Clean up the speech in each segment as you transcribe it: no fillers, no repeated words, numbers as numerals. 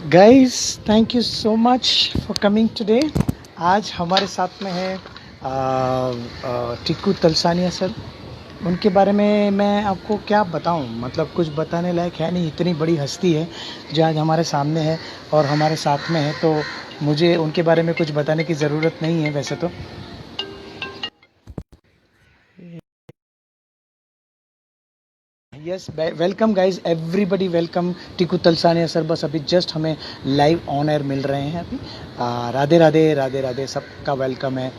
Guys, thank you so much for coming today. आज हमारे साथ में है टिक्कू तलसानिया सर। उनके बारे में मैं आपको क्या बताऊं, मतलब कुछ बताने लायक है नहीं। इतनी बड़ी हस्ती है जो आज हमारे सामने है और हमारे साथ में है, तो मुझे उनके बारे में कुछ बताने की ज़रूरत नहीं है वैसे तो। Yes, welcome guys, everybody welcome Tiku Talsania sir. बस अभी जस्ट हमें लाइव ऑन एयर मिल रहे हैं अभी। राधे राधे राधे राधे, सबका वेलकम है।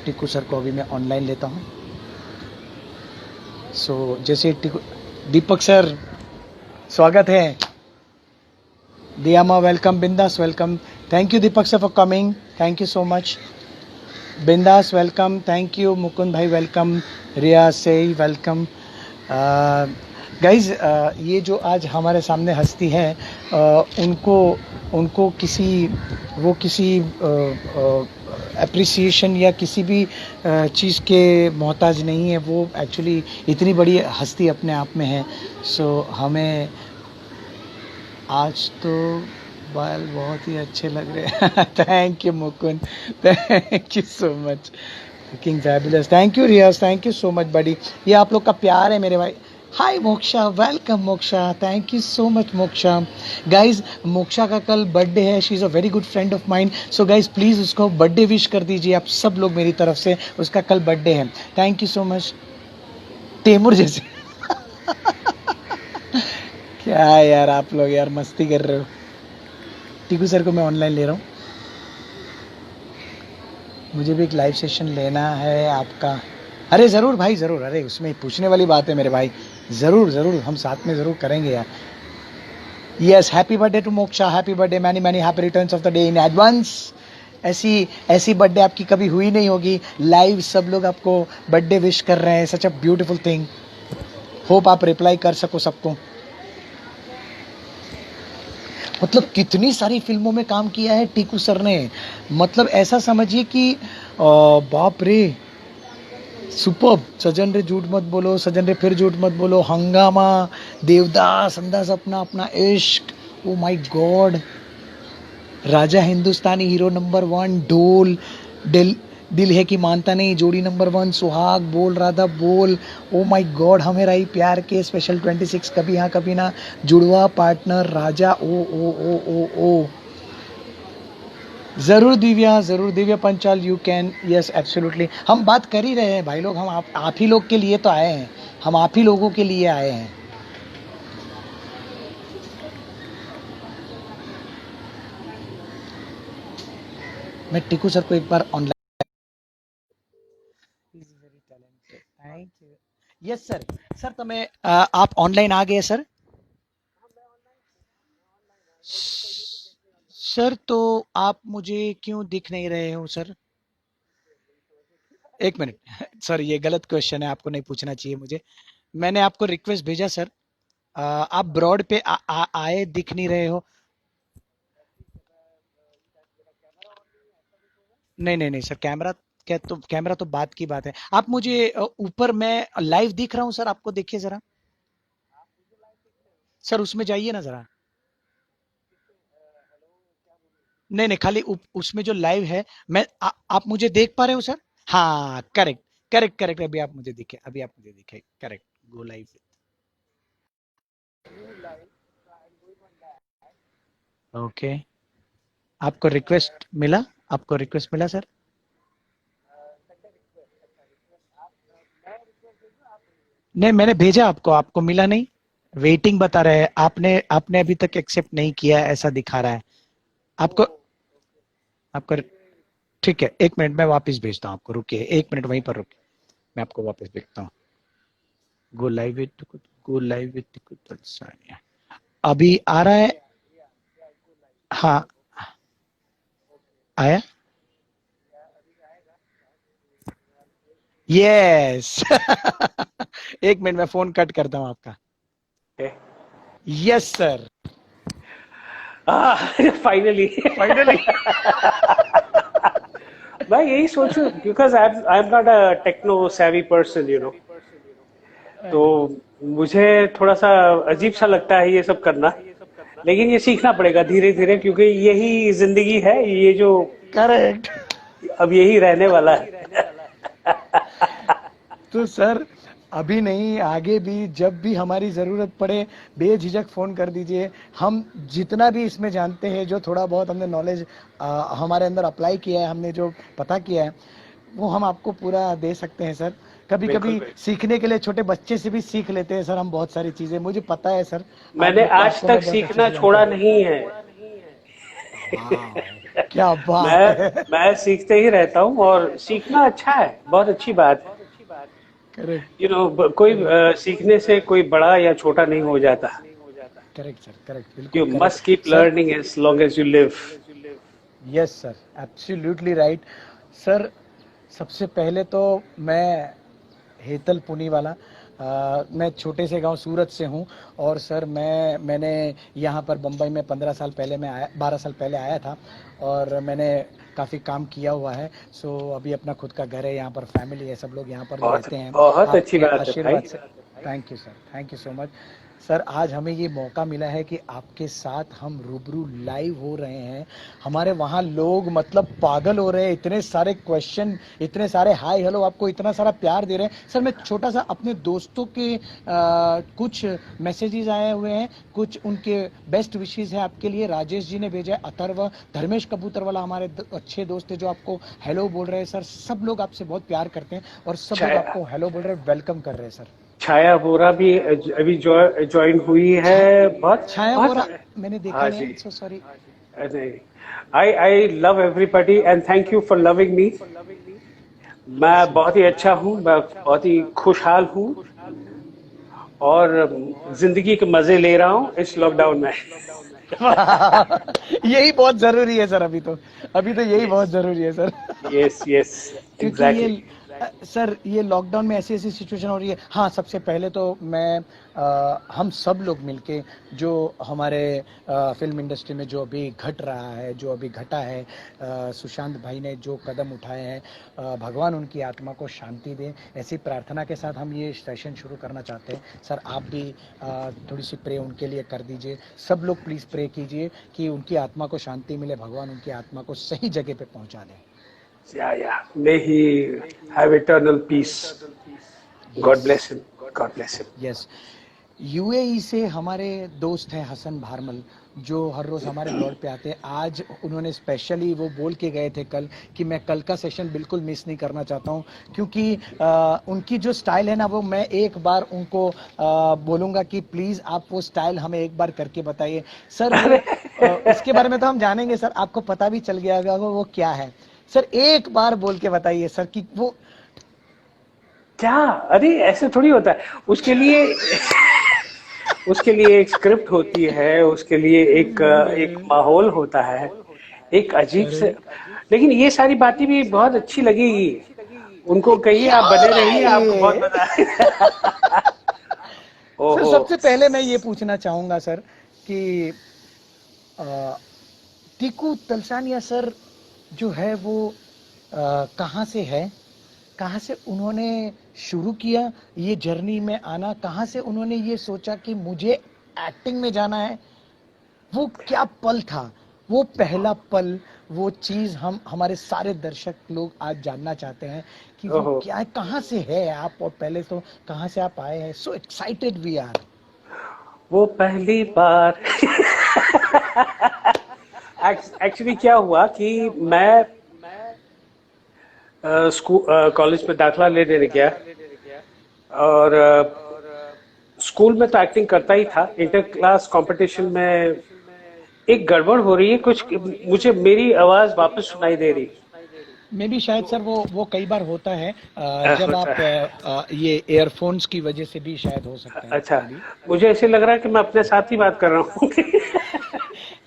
टिकू सर को अभी मैं ऑनलाइन लेता हूँ। सो जैसे टिकू, दीपक सर स्वागत है। दियामा वेलकम, बिंदास welcome. Thank you Deepak sir for coming, thank you so much. बिंदास वेलकम, थैंक यू मुकुंद भाई वेलकम। रिया से वेलकम। गाइज, ये जो आज हमारे सामने हस्ती है, उनको उनको किसी वो किसी अप्रिसिएशन या किसी भी चीज़ के मोहताज नहीं है। वो एक्चुअली इतनी बड़ी हस्ती अपने आप में है। सो हमें आज तो बाल बहुत ही अच्छे लग रहे हैं। Thank you Mukund, thank you so much. Looking fabulous, thank you Riyaz, thank you so much buddy. ये आप लोग का प्यार है मेरे भाई। Hi Moksha, welcome Moksha, thank you so much Moksha. Guys, Moksha का कल बर्थडे है। She is a very good friend of mind. So guys please उसको बर्थडे विश कर दीजिए आप सब लोग मेरी तरफ से। उसका कल बर्थडे है। Thank you so much. Taimur जैसे क्या यार, आप लोग यार मस्ती कर रहे हो। टीकू सर को मैं ऑनलाइन ले रहा हूँ। मुझे भी एक लाइव सेशन लेना है आपका। अरे ज़रूर भाई, ज़रूर। अरे उसमें पूछने वाली बात है मेरे भाई। ज़रूर ज़रूर, हम साथ में ज़रूर करेंगे यार। Yes, happy birthday to Moksha, happy birthday, many many happy returns of the day in advance. ऐसी ऐसी बर्थडे आपकी कभी हुई नहीं होगी। लाइव सब लोग आपको बर्थडे विश कर रहे हैं। सच अ ब्यूटीफुल थिंग। होप आप रिप्लाई कर सको सबको। मतलब कितनी सारी फिल्मों में काम किया है टीकू सर ने। मतलब ऐसा समझिए कि बाप रे, सुपर। सजन रे झूठ मत बोलो, सजन रे फिर झूठ मत बोलो, हंगामा, देवदास, अंदाज अपना, अपना इश्क, oh my God, Raja Hindustani hero number one, ढोल, दिल दिल है कि मानता नहीं, जोड़ी नंबर वन, सुहाग, बोल राधा बोल, ओ माय गॉड, हमें रही प्यार के, स्पेशल 26, कभी हाँ कभी ना, जुड़वा, पार्टनर, राजा, ओ ओ ओ ओ ओ। ज़रूर दिव्या, ज़रूर Divya Panchal, you can, yes absolutely. हम बात कर ही रहे हैं भाई लोग। हम आप ही लोग के लिए तो आए हैं। हम आप ही लोगों के लिए आए हैं। मैं टिकू सर को एक बार online. Thank you. Yes sir. Sir તમે आप ऑनलाइन आ गए सर? सर तो आप मुझे क्यों दिख नहीं रहे हो सर? एक मिनट सर, ये गलत क्वेश्चन है, आपको नहीं पूछना चाहिए मुझे। मैंने आपको रिक्वेस्ट भेजा सर। आप ब्रॉड पे आए, दिख नहीं रहे हो। नहीं नहीं नहीं सर, कैमरा क्या, तो कैमरा तो बात की बात है। आप मुझे ऊपर मैं लाइव दिख रहा हूँ सर, आपको देखिए जरा। सर उसमें जाइए ना जरा। नहीं नहीं, खाली उसमें जो लाइव है, मैं आप मुझे देख पा रहे हो सर? हाँ, करेक्ट करेक्ट करेक्ट, अभी आप मुझे दिखे, अभी आप मुझे दिखे, करेक्ट। Go live. ओके। आपको रिक्वेस्ट मिला? आपको रिक्वेस्ट मिला सर? नहीं, मैंने भेजा आपको, आपको मिला नहीं? वेटिंग बता रहे हैं, आपने आपने अभी तक एक्सेप्ट नहीं किया है, ऐसा दिखा रहा है आपको। आपका ठीक है, एक मिनट मैं वापस भेजता हूँ आपको, रुकिए एक मिनट वहीं पर रुकिए। मैं आपको वापस भेजता हूँ। Go live with, go live with Sania. अभी आ रहा है? हाँ, आया। यस। एक मिनट, मैं फोन कट करता हूँ आपका। Okay. Yes sir. Finally finally. मैं यही सोचूं because I am not a techno savvy person तो मुझे थोड़ा सा अजीब सा लगता है ये सब करना लेकिन ये सीखना पड़ेगा धीरे धीरे, क्योंकि यही जिंदगी है, ये जो करेक्ट। अब यही रहने वाला है। तो सर अभी नहीं, आगे भी जब भी हमारी ज़रूरत पड़े बेझिझक फ़ोन कर दीजिए। हम जितना भी इसमें जानते हैं, जो थोड़ा बहुत हमने नॉलेज हमारे अंदर अप्लाई किया है, हमने जो पता किया है, वो हम आपको पूरा दे सकते हैं सर। कभी बिल्कुल कभी बिल्कुल। सीखने के लिए छोटे बच्चे से भी सीख लेते हैं सर हम बहुत सारी चीज़ें, मुझे पता है सर। मैंने आज आपको तक मैं बहुत अच्छे सीखना से जानता छोड़ा हूँ। नहीं है। वाह, क्या बात है। मैं सीखते ही रहता हूँ, और सीखना अच्छा है, बहुत अच्छी बात है। करेक्ट। कोई करेक्ट। सीखने से कोई बड़ा या छोटा नहीं हो जाता। करेक्ट सर, करेक्ट, बिल्कुल you correct must keep sir. Learning as long as you live. Yes sir, absolutely right sir. सबसे पहले तो मैं हेतल पुनी वाला, मैं छोटे से गांव सूरत से हूं। और सर मैंने यहाँ पर बम्बई में 15 साल पहले मैं आया, 12 साल पहले आया था। और मैंने काफ़ी काम किया हुआ है। सो अभी अपना खुद का घर है, यहाँ पर फैमिली है, सब लोग यहाँ पर बहुत रहते हैं बहुत अच्छी आपके बात है भाई। आशीर्वाद से। Thank you sir, thank you so much sir. आज हमें ये मौका मिला है कि आपके साथ हम रूबरू लाइव हो रहे हैं। हमारे वहाँ लोग मतलब पागल हो रहे हैं, इतने सारे क्वेश्चन, इतने सारे हाय हेलो, आपको इतना सारा प्यार दे रहे हैं सर। मैं छोटा सा अपने दोस्तों के कुछ मैसेजेस आए हुए हैं, कुछ उनके बेस्ट विशेस है आपके लिए। राजेश जी ने भेजा है, अथर्व, धर्मेश कबूतर वाला हमारे अच्छे दोस्त है जो आपको हेलो बोल रहे हैं सर। सब लोग आपसे बहुत प्यार करते हैं और सब लोग छाया आपको हेलो बोल रहे हैं, वेलकम कर रहे हैं सर। छाया बोरा भी अभी ज्वाइन हुई छा, है। बहुत छाया बहुत। बोरा मैंने देखा हाँ नहीं जी। है, so sorry. I love everybody and thank you for loving me. मैं बहुत ही अच्छा हूँ, मैं बहुत ही खुशहाल हूँ, और जिंदगी के मजे ले रहा हूँ इस लॉकडाउन में। यही बहुत जरूरी है सर। अभी तो यही यस बहुत जरूरी है सर। यस यस, क्योंकि एग्जैक्टली। सर ये लॉकडाउन में ऐसी ऐसी सिचुएशन हो रही है। हाँ, सबसे पहले तो मैं हम सब लोग मिलके जो हमारे फिल्म इंडस्ट्री में जो अभी घट रहा है, जो अभी घटा है, सुशांत भाई ने जो कदम उठाए हैं, भगवान उनकी आत्मा को शांति दे, ऐसी प्रार्थना के साथ हम ये सेशन शुरू करना चाहते हैं सर। आप भी थोड़ी सी प्रे उनके लिए कर दीजिए। सब लोग प्लीज़ प्रे कीजिए कि उनकी आत्मा को शांति मिले, भगवान उनकी आत्मा को सही जगह पे पहुंचा दें। Yeah. May he have eternal peace. God yes, bless him. God bless him. Yes. UAE से हमारे दोस्त हैं हसन भारमल, जो हर रोज़ हमारे ब्लॉग पे आते हैं। आज उन्होंने स्पेशली वो बोल के गए थे कल कि मैं कल का सेशन बिल्कुल मिस नहीं करना चाहता हूँ, क्योंकि उनकी जो स्टाइल है ना, वो मैं एक बार उनको बोलूँगा कि प्लीज़ आप वो स्टाइल हमें एक बार करके बताइए सर। उसके बारे में तो हम जानेंगे सर, आपको पता भी चल गया होगा वो क्या है सर। एक बार बोल के बताइए सर कि वो क्या? अरे ऐसे थोड़ी होता है। उसके लिए एक स्क्रिप्ट होती है, उसके लिए एक माहौल होता है, एक अजीब से। लेकिन ये सारी बातें भी बहुत अच्छी लगेगी उनको। कहिए क्या आप हो बने रहा है रहिए, आपको बहुत ये? मजा आएगा। सर ओहो। सबसे पहले मैं ये पूछना चाहूंगा सर कि टीकू तलसानिया सर जो है वो कहाँ से है, कहाँ से उन्होंने शुरू किया ये जर्नी में आना, कहाँ से उन्होंने ये सोचा कि मुझे एक्टिंग में जाना है? वो क्या पल था, वो पहला पल, वो चीज़ हम हमारे सारे दर्शक लोग आज जानना चाहते हैं कि वो ओहो। क्या है, कहाँ से है आप, और पहले तो कहाँ से आप आए हैं? So excited we are. वो पहली बार। एक्चुअली क्या हुआ कि मैं स्कूल कॉलेज में दाखला लेने गया, और स्कूल में तो एक्टिंग करता ही था। इंटर क्लास कंपटीशन में एक गड़बड़ हो रही है कुछ, मुझे मेरी आवाज वापस सुनाई दे रही मे भी शायद सर वो कई बार होता है, जब होता आप है। ये एयरफोन्स की वजह से भी शायद हो सकता है अच्छा, मे भी। मुझे ऐसे लग रहा है कि मैं अपने साथ ही बात कर रहा हूँ।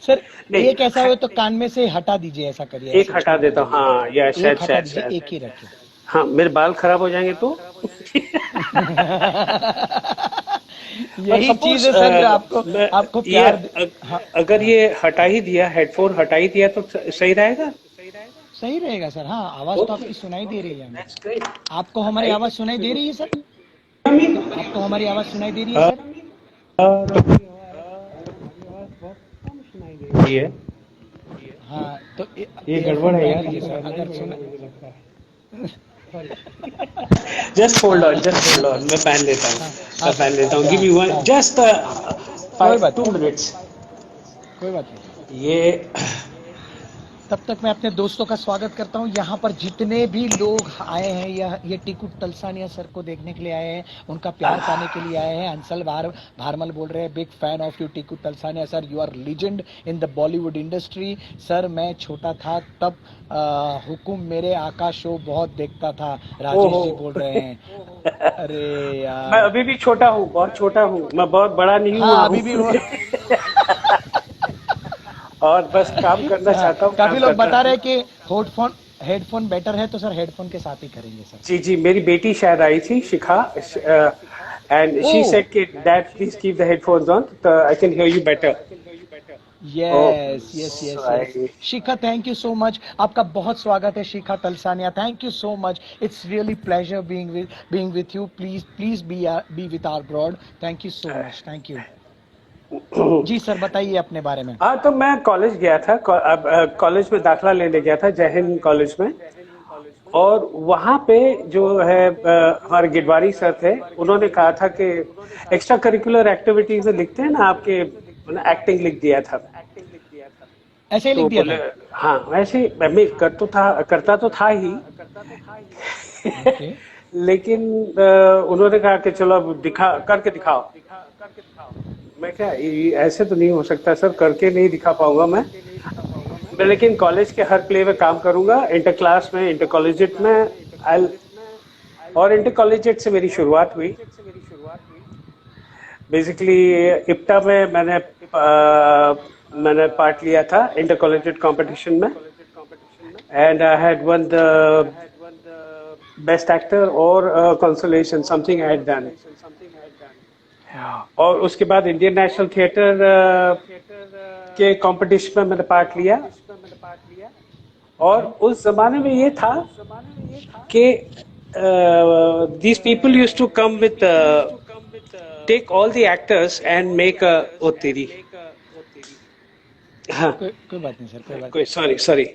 सर नहीं, एक ऐसा हो तो कान में से हटा दीजिए, ऐसा करिए, एक ऐसे हटा छोड़ देता हूँ। दीजिए, हाँ, या शायद एक हटा शायद दीजिए, शायद एक ही रखिए। हाँ, मेरे बाल खराब हो जाएंगे तो। और यही चीज सपोज है सर जो आपको आपको ये प्यार हाँ, अगर हाँ, ये हटा ही दिया, हेडफोन हटा ही दिया, तो सही रहेगा। सही रहेगा सर। हाँ, आवाज तो ओके, आपकी सुनाई दे रही है हमें। That's great. आपको हमारी आवाज सुनाई दे रही है सर? आपको हमारी आवाज सुनाई दे रही है सर? ये हाँ तो ये earphone गड़बड़ है पहन यार, लीजिए ये सर, पहनना अगर ही सुन पड़ेगा मुझे लगता है। Just hold on, just hold on, मैं पहन लेता हूँ, हाँ हाँ मैं पहन सर, लेता हूँ, गिव हाँ मी वन, हाँ, जस्ट कोई फाइव बात टू नहीं, मिनट्स कोई बात नहीं। ये। तब तक मैं अपने दोस्तों का स्वागत करता हूँ। यहाँ पर जितने भी लोग आए हैं, ये टिकू तलसानिया सर को देखने के लिए आए हैं, उनका प्यार पाने के लिए आए हैं। अंसल भारमल बोल रहे हैं, big fan of you Tiku Talsania sir, you are legend in the Bollywood industry. Sir मैं छोटा था तब हुकुम मेरे आका शो बहुत देखता था, राजेश ओहो, जी बोल रहे हैं। अरे मैं यार, अभी भी छोटा हूँ, बहुत छोटा हूँ, मैं बहुत बड़ा नहीं हुआ हाँ हूँ। अभी भी वो और बस काम करना हाँ, चाहता हूँ, काम काफी लोग करता बता रहे रहूँ। हैं कि हेडफोन हेडफोन बेटर है, तो सर हेडफोन के साथ ही करेंगे सर। जी जी, मेरी बेटी शायद आई थी, Shikha, and she oh, said कि dad please keep the headphones on, तो I can hear you better. Oh, yes yes yes yes. Shikha, thank you so much, आपका बहुत स्वागत है Shikha Talsania, thank you so much. It's really pleasure being with you, please please be with our broad, thank you so much, thank you. जी sir, बताइए अपने बारे में। हाँ, तो मैं कॉलेज गया था, कॉलेज में दाखला लेने गया था, जय हिंद कॉलेज में। और वहाँ पे जो है हमारे गिडवारी सर थे, उन्होंने कहा था कि एक्स्ट्रा करिकुलर एक्टिविटीज में लिखते हैं ना आपके, एक्टिंग लिख दिया था। ऐसे ही लिख तो दिया बोले था? हाँ, वैसे मैं करता तो था ही। ओके। लेकिन उन्होंने कहा कि चलो अब दिखा करके दिखाओ। मैं क्या, ऐसे तो नहीं हो सकता सर, करके नहीं दिखा पाऊंगा मैं लेकिन कॉलेज के हर प्ले में काम करूंगा, इंटर क्लास में, इंटर कॉलेजिएट में। आई और इंटर कॉलेजिएट से मेरी शुरुआत हुई। बेसिकली इप्टा में मैंने पार्ट लिया था इंटर कॉलेजिएट कंपटीशन में, and I had won the best actor और consolation, something I had done. और उसके बाद इंडियन नेशनल थिएटर के कंपटीशन में मैंने पार्ट लिया। और ओके। उस जमाने में ये था कि these people used to come with take all the actors and make a ओ तेरी, हाँ, कोई बात नहीं सर, कोई बात कोई सॉरी सॉरी,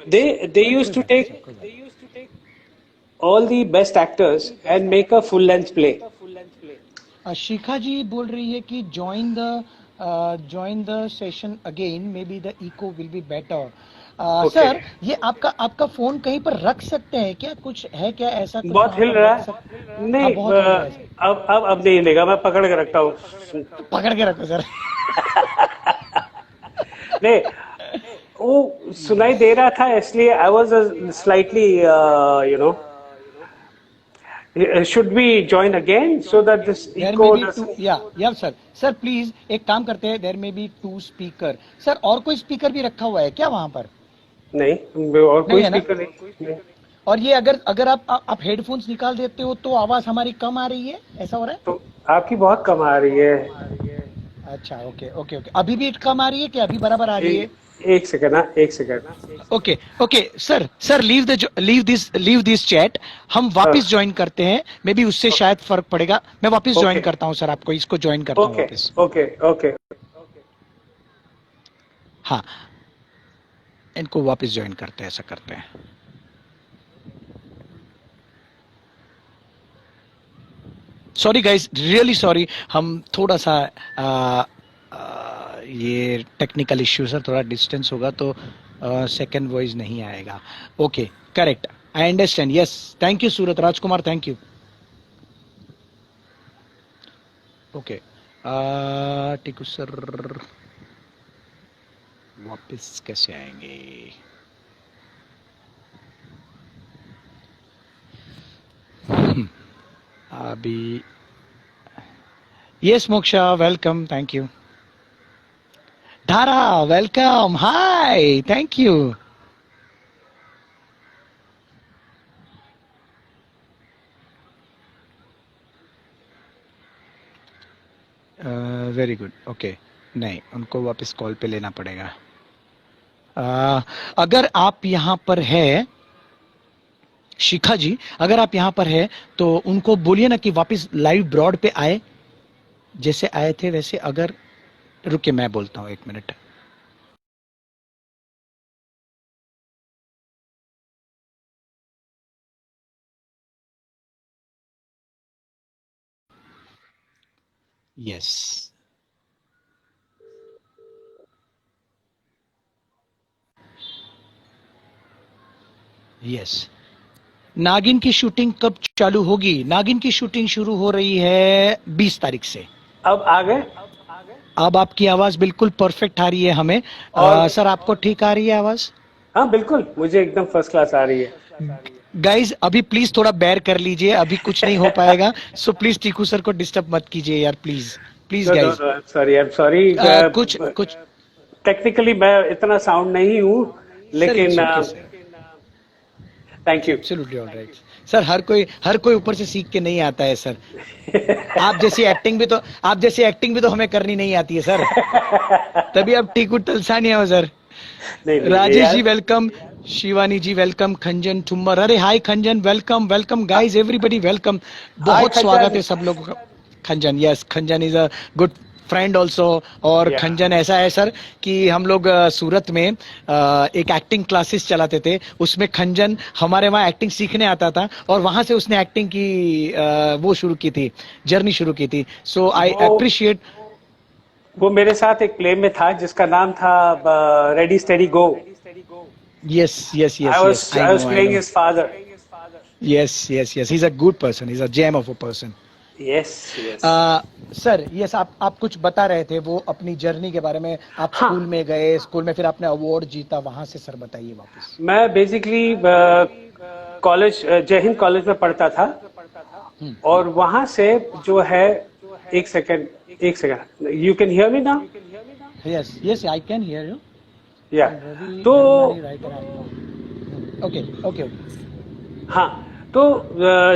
they कोई used to बात नहीं take सर, कोई बात नहीं। all the best actors and make a full length play। शिखा जी बोल रही है कि join the session again, maybe the echo will be better। Okay, sir, ये आपका फोन कहीं पर रख सकते हैं क्या? कुछ है क्या ऐसा कुछ बहुत वहां हिल पर रहा रख है, सकते? हाँ, नहीं बहुत हिल रहा है सर। अब नहीं हिलेगा, मैं पकड़ के रखता हूँ। पकड़ के रखो सर। नहीं, वो सुनाई दे रहा था, इसलिए I was slightly no, should we join again so that this there may echo be too, doesn't? या सर, सर प्लीज एक काम करते हैं, there may be 2 speaker. Sir, और कोई स्पीकर भी रखा हुआ है क्या वहां पर? नहीं, और नहीं कोई है ना? स्पीकर नहीं। और ये अगर आप हेडफोन्स निकाल देते हो तो आवाज हमारी कम आ रही है, ऐसा हो रहा है? तो आपकी बहुत कम आ रही है। अच्छा, ओके ओके ओके, अभी भी कम आ रही है कि अभी बराबर आ रही है? एक सेकंड, ना एक second. Okay okay sir leave this chat, हम वापस ज्वाइन करते हैं, मे बी उससे शायद फर्क पड़ेगा। मैं वापस ज्वाइन ओके करता हूँ सर, आपको इसको ज्वाइन करता हूँ ओके वापस। Okay okay. हाँ, इनको वापस ज्वाइन करते हैं, ऐसा करते हैं। सॉरी गाइस, रियली सॉरी, हम थोड़ा सा ये टेक्निकल इश्यू सर, थोड़ा डिस्टेंस होगा तो सेकंड वॉइस नहीं आएगा। Okay, correct, I understand, yes, thank you Surat Rajkumar, thank you. Okay, Tiku sir वापस कैसे आएंगे? अभी yes, Moksha welcome, thank you. Dhara welcome, hi, thank you. Very good, okay. नहीं, उनको वापस कॉल पे लेना पड़ेगा। अगर आप यहाँ पर है शिखा जी, अगर आप यहाँ पर है तो उनको बोलिए ना कि वापस लाइव ब्रॉड पे आए, जैसे आए थे वैसे। अगर रुके, मैं बोलता हूँ, 1 मिनट। Yes yes. नागिन की शूटिंग कब चालू होगी? नागिन की शूटिंग शुरू हो रही है 20 तारीख से। अब आ गए। अब आपकी आवाज बिल्कुल परफेक्ट आ रही है हमें। और सर आपको ठीक आ रही है आवाज? हाँ बिल्कुल, मुझे एकदम फर्स्ट क्लास आ रही है। गाइज अभी प्लीज थोड़ा बेयर कर लीजिए, अभी कुछ नहीं हो पाएगा। सो प्लीज टीकू सर को डिस्टर्ब मत कीजिए यार, please please no no guys. No, sorry, I am sorry. कुछ कुछ टेक्निकली मैं इतना साउंड नहीं हूँ, सर लेकिन it's okay sir, thank it's you. Absolutely alright. Sir हर कोई ऊपर से सीख के नहीं आता है सर। आप जैसी एक्टिंग भी तो हमें करनी नहीं आती है सर। तभी आप टीकू टलसानी हो सर। नहीं नहीं नहीं राजेश यार। जी वेलकम, शिवानी जी वेलकम, खंजन ठुम्मर, अरे hi Khanjan, welcome welcome guys, everybody welcome. Hi बहुत स्वागत खंजन। है सब लोगों का। Khanjan, yes Khanjan is a good friend also. और या खंजन ऐसा है सर कि हम लोग सूरत में एक एक्टिंग क्लासेस चलाते थे, उसमें खंजन हमारे वहाँ एक्टिंग सीखने आता था और वहां से उसने एक्टिंग की वो शुरू की थी, जर्नी शुरू की थी। सो आई वो अप्रिशिएट। वो मेरे साथ एक प्ले में था जिसका नाम था ready steady go. Yes yes yes yes, I I know was I playing no. His father. Yes yes yes, he is a good person, he is a gem of a person. Yes yes. Sir yes, आप कुछ बता रहे थे वो अपनी journey के बारे में। आप हाँ, स्कूल में गए, स्कूल में फिर आपने अवार्ड जीता, वहां से सर बताइए वापस। मैं बेसिकली कॉलेज जय हिंद कॉलेज में पढ़ता था। और वहां से जो है, एक सेकंड, एक second, you can hear me now? Yes yes I can hear you. या रवि तो धर्मानी राइटर। Okay okay okay. हाँ, तो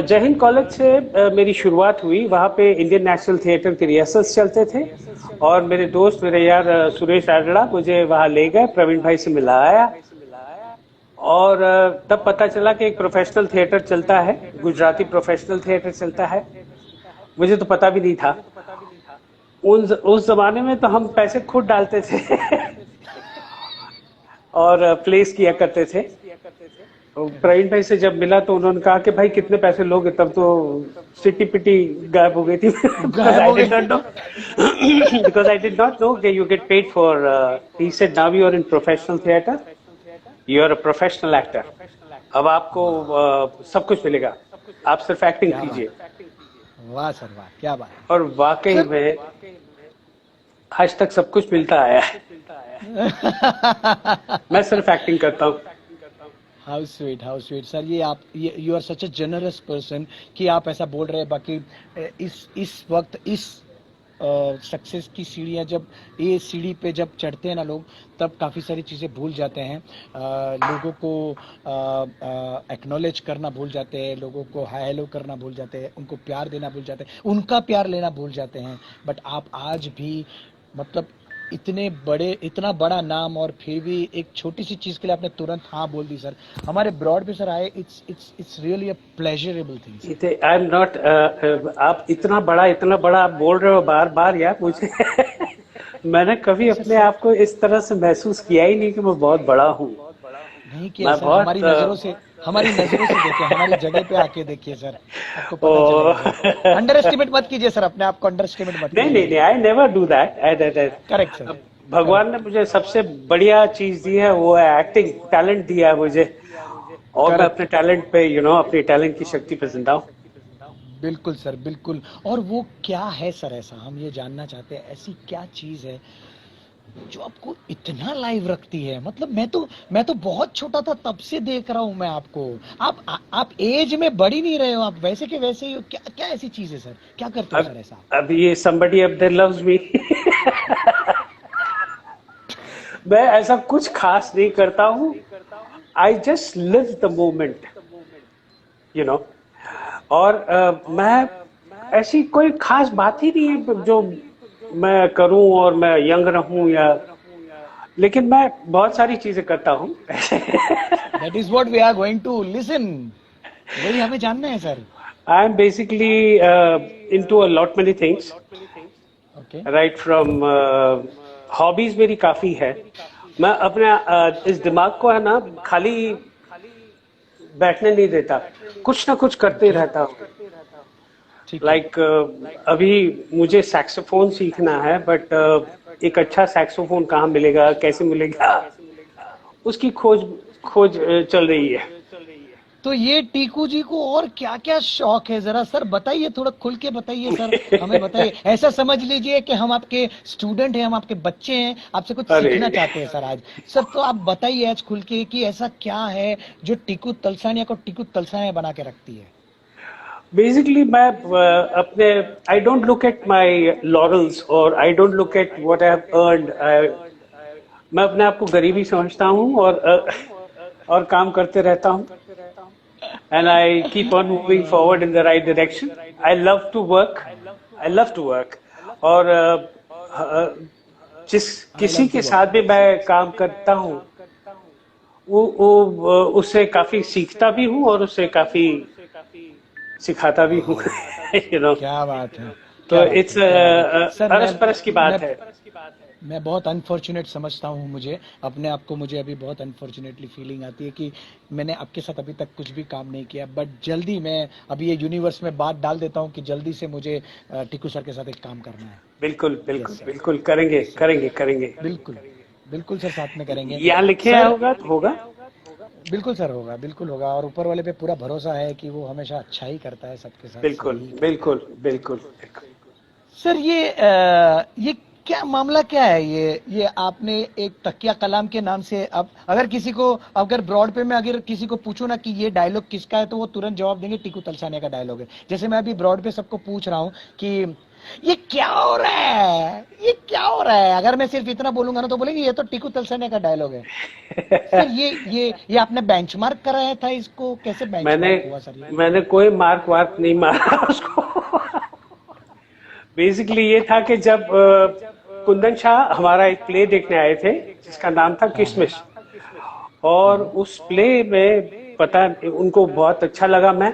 जय हिंद कॉलेज से मेरी शुरुआत हुई। वहाँ पे इंडियन नेशनल थिएटर के रिहर्सल्स चलते थे और मेरे दोस्त, मेरे यार सुरेश राजड़ा मुझे वहाँ ले गए, प्रवीण भाई से मिलाया। और तब पता चला कि एक प्रोफेशनल थिएटर चलता है, गुजराती प्रोफेशनल थिएटर चलता है। मुझे तो पता भी नहीं था। उस जमाने में तो हम पैसे खुद डालते थे और प्लेस किया करते थे। तो प्रवीण भाई से जब मिला तो उन्होंने कहा कि भाई कितने पैसे लोगे, तब तो सिटी पिटी गायब हो गई थी बिकॉज गायब आई हो डिड गए। Not know because I did not know कि you get paid for. He said now you are in professional theatre, you are a professional actor. अब आपको सब कुछ मिलेगा, आप सिर्फ एक्टिंग क्या कीजिए। बात, वाह सर वाह, क्या बात और वाकई सर। में आज तक सब कुछ मिलता आया है। मैं सिर्फ एक्टिंग करता हूँ। हाउ स्वीट सर, ये आप, ये you are such a generous person कि आप ऐसा बोल रहे हैं। बाकी इस वक्त इस सक्सेस की सीढ़ियाँ, जब ये सीढ़ी पे जब चढ़ते हैं ना लोग, तब काफ़ी सारी चीज़ें भूल जाते हैं। लोगों को एक्नॉलेज करना भूल जाते हैं, लोगों को हाय हेलो करना भूल जाते हैं, उनको प्यार देना भूल जाते हैं, उनका प्यार लेना भूल जाते हैं। बट आप आज भी, मतलब इतना बड़ा नाम, और फिर भी एक छोटी सी चीज के लिए आपने तुरंत हाँ बोल दी सर। हमारे ब्रॉड पे सर आए, it's really a pleasurable thing sir. I am not. आप इतना बड़ा आप बोल रहे हो बार बार यार, मुझे मैंने कभी नहीं सर अपने सर, आप को इस तरह से महसूस किया ही नहीं कि मैं बहुत बड़ा हूँ। नहीं किया मैं सर, बहुत हमारी नजरों से देखिए, हमारी जगह पे आके देखिए सर, आपको ओ पता चलेगा सर। अंडर एस्टिमेट मत कीजिए सर, अपने आप को अंडर एस्टिमेट मत नहीं कीजिए नहीं सर। नहीं, I never do that. Correct sir, भगवान ने करेक्ट मुझे सबसे बढ़िया चीज दी है, वो है एक्टिंग, टैलेंट दिया है मुझे। और मैं अपने करेक्ट। टैलेंट पे अपनी टैलेंट की शक्ति पे जिंदा हूँ। बिल्कुल सर बिल्कुल। और वो क्या है सर, ऐसा हम ये जानना चाहते हैं, ऐसी क्या चीज है जो आपको इतना लाइव रखती है? मतलब मैं तो बहुत छोटा था तब से देख रहा हूं मैं आपको। आप एज में बढ़ ही नहीं रहे हो, आप वैसे के वैसे ही हो। क्या क्या ऐसी चीज है सर, क्या करते हो अब सर ऐसा? अब ये somebody up there loves me मैं ऐसा कुछ खास नहीं करता हूँ। आई just live the moment, you know. और मैं, ऐसी कोई खास बात ही नहीं है जो मैं करूं और मैं यंग रहूं, या लेकिन मैं बहुत सारी चीजें करता हूं that is what we are going to listen, वही हमें जानना है sir. I am basically into a lot many things, okay. Right from hobbies मेरी काफी है। मैं अपने इस दिमाग को है ना खाली बैठने नहीं देता, कुछ ना कुछ करते ओके, रहता हूँ। ठीक है। लाइक अभी मुझे सैक्सोफोन सीखना है, बट एक अच्छा सैक्सोफोन कहाँ मिलेगा, कैसे मिलेगा, उसकी खोज खोज चल रही है। तो ये टीकू जी को और क्या क्या शौक है, जरा सर बताइए, थोड़ा खुल के बताइए सर, हमें बताइए। ऐसा समझ लीजिए कि हम आपके स्टूडेंट हैं, हम आपके बच्चे हैं, आपसे कुछ अरे सीखना चाहते हैं सर आज। सर तो आप बताइए आज खुल के कि ऐसा क्या है जो टीकू तलसानिया को टीकू तलसानिया बना के रखती है। बेसिकली मैं अपने, I don't look at my laurels और I don't look at what I have earned. मैं अपने आप को गरीबी समझता हूँ और काम करते रहता हूँ, and I keep on moving forward in the right direction. I love to work. I love to work. और जिस आई लव किसी टू के वर्क। साथ भी मैं काम करता हूँ, वो उससे काफी सीखता भी हूँ और उससे काफी सिखाता भी हूँ। यू नो, क्या बात है, तो क्या बात इट्स है, क्या बात है सर। अरस परस की बात है। मैं बहुत अनफॉर्चुनेट समझता हूँ, मुझे अपने आप को, मुझे अभी बहुत अनफॉर्चुनेटली फीलिंग आती है कि मैंने आपके साथ अभी तक कुछ भी काम नहीं किया, बट जल्दी मैं अभी ये यूनिवर्स में बात डाल देता हूँ कि जल्दी से मुझे टीकू सर के साथ एक काम करना है। बिल्कुल यस बिल्कुल सर, बिल्कुल, करेंगे यस सर, करेंगे करेंगे। बिल्कुल, बिल्कुल सर, साथ में करेंगे यहाँ लिखे हैं सर। होगा तो होगा। बिल्कुल सर, होगा, बिल्कुल होगा, और ऊपर वाले पे पूरा भरोसा है कि वो हमेशा अच्छा ही करता है, सबके साथ बिल्कुल सही ही करता है। बिल्कुल बिल्कुल बिल्कुल। सर ये क्या मामला क्या है, ये आपने एक तकिया कलाम के नाम से, अब अगर किसी को, अगर ब्रॉड पे में अगर किसी को पूछो ना कि ये डायलॉग किसका है, तो वो तुरंत जवाब देंगे टीकू तलसानिया का डायलॉग है। जैसे मैं अभी ब्रॉड पे सबको पूछ रहा हूँ कि ये क्या हो रहा है, ये क्या हो रहा है, अगर मैं सिर्फ इतना बोलूंगा ना तो बोलेंगे ये तो टीकू तलसानिया का डायलॉग है। सर ये आपने बेंचमार्क कराया था इसको, कैसे मैंने बेंचमार्क हुआ सर ये? मैंने कोई मार्क वार्क नहीं मारा उसको। बेसिकली ये था कि जब कुंदन शाह हमारा एक प्ले देखने आए थे जिसका नाम था हाँ हाँ। किशमिश, और उस प्ले में पता उनको बहुत अच्छा लगा। मैं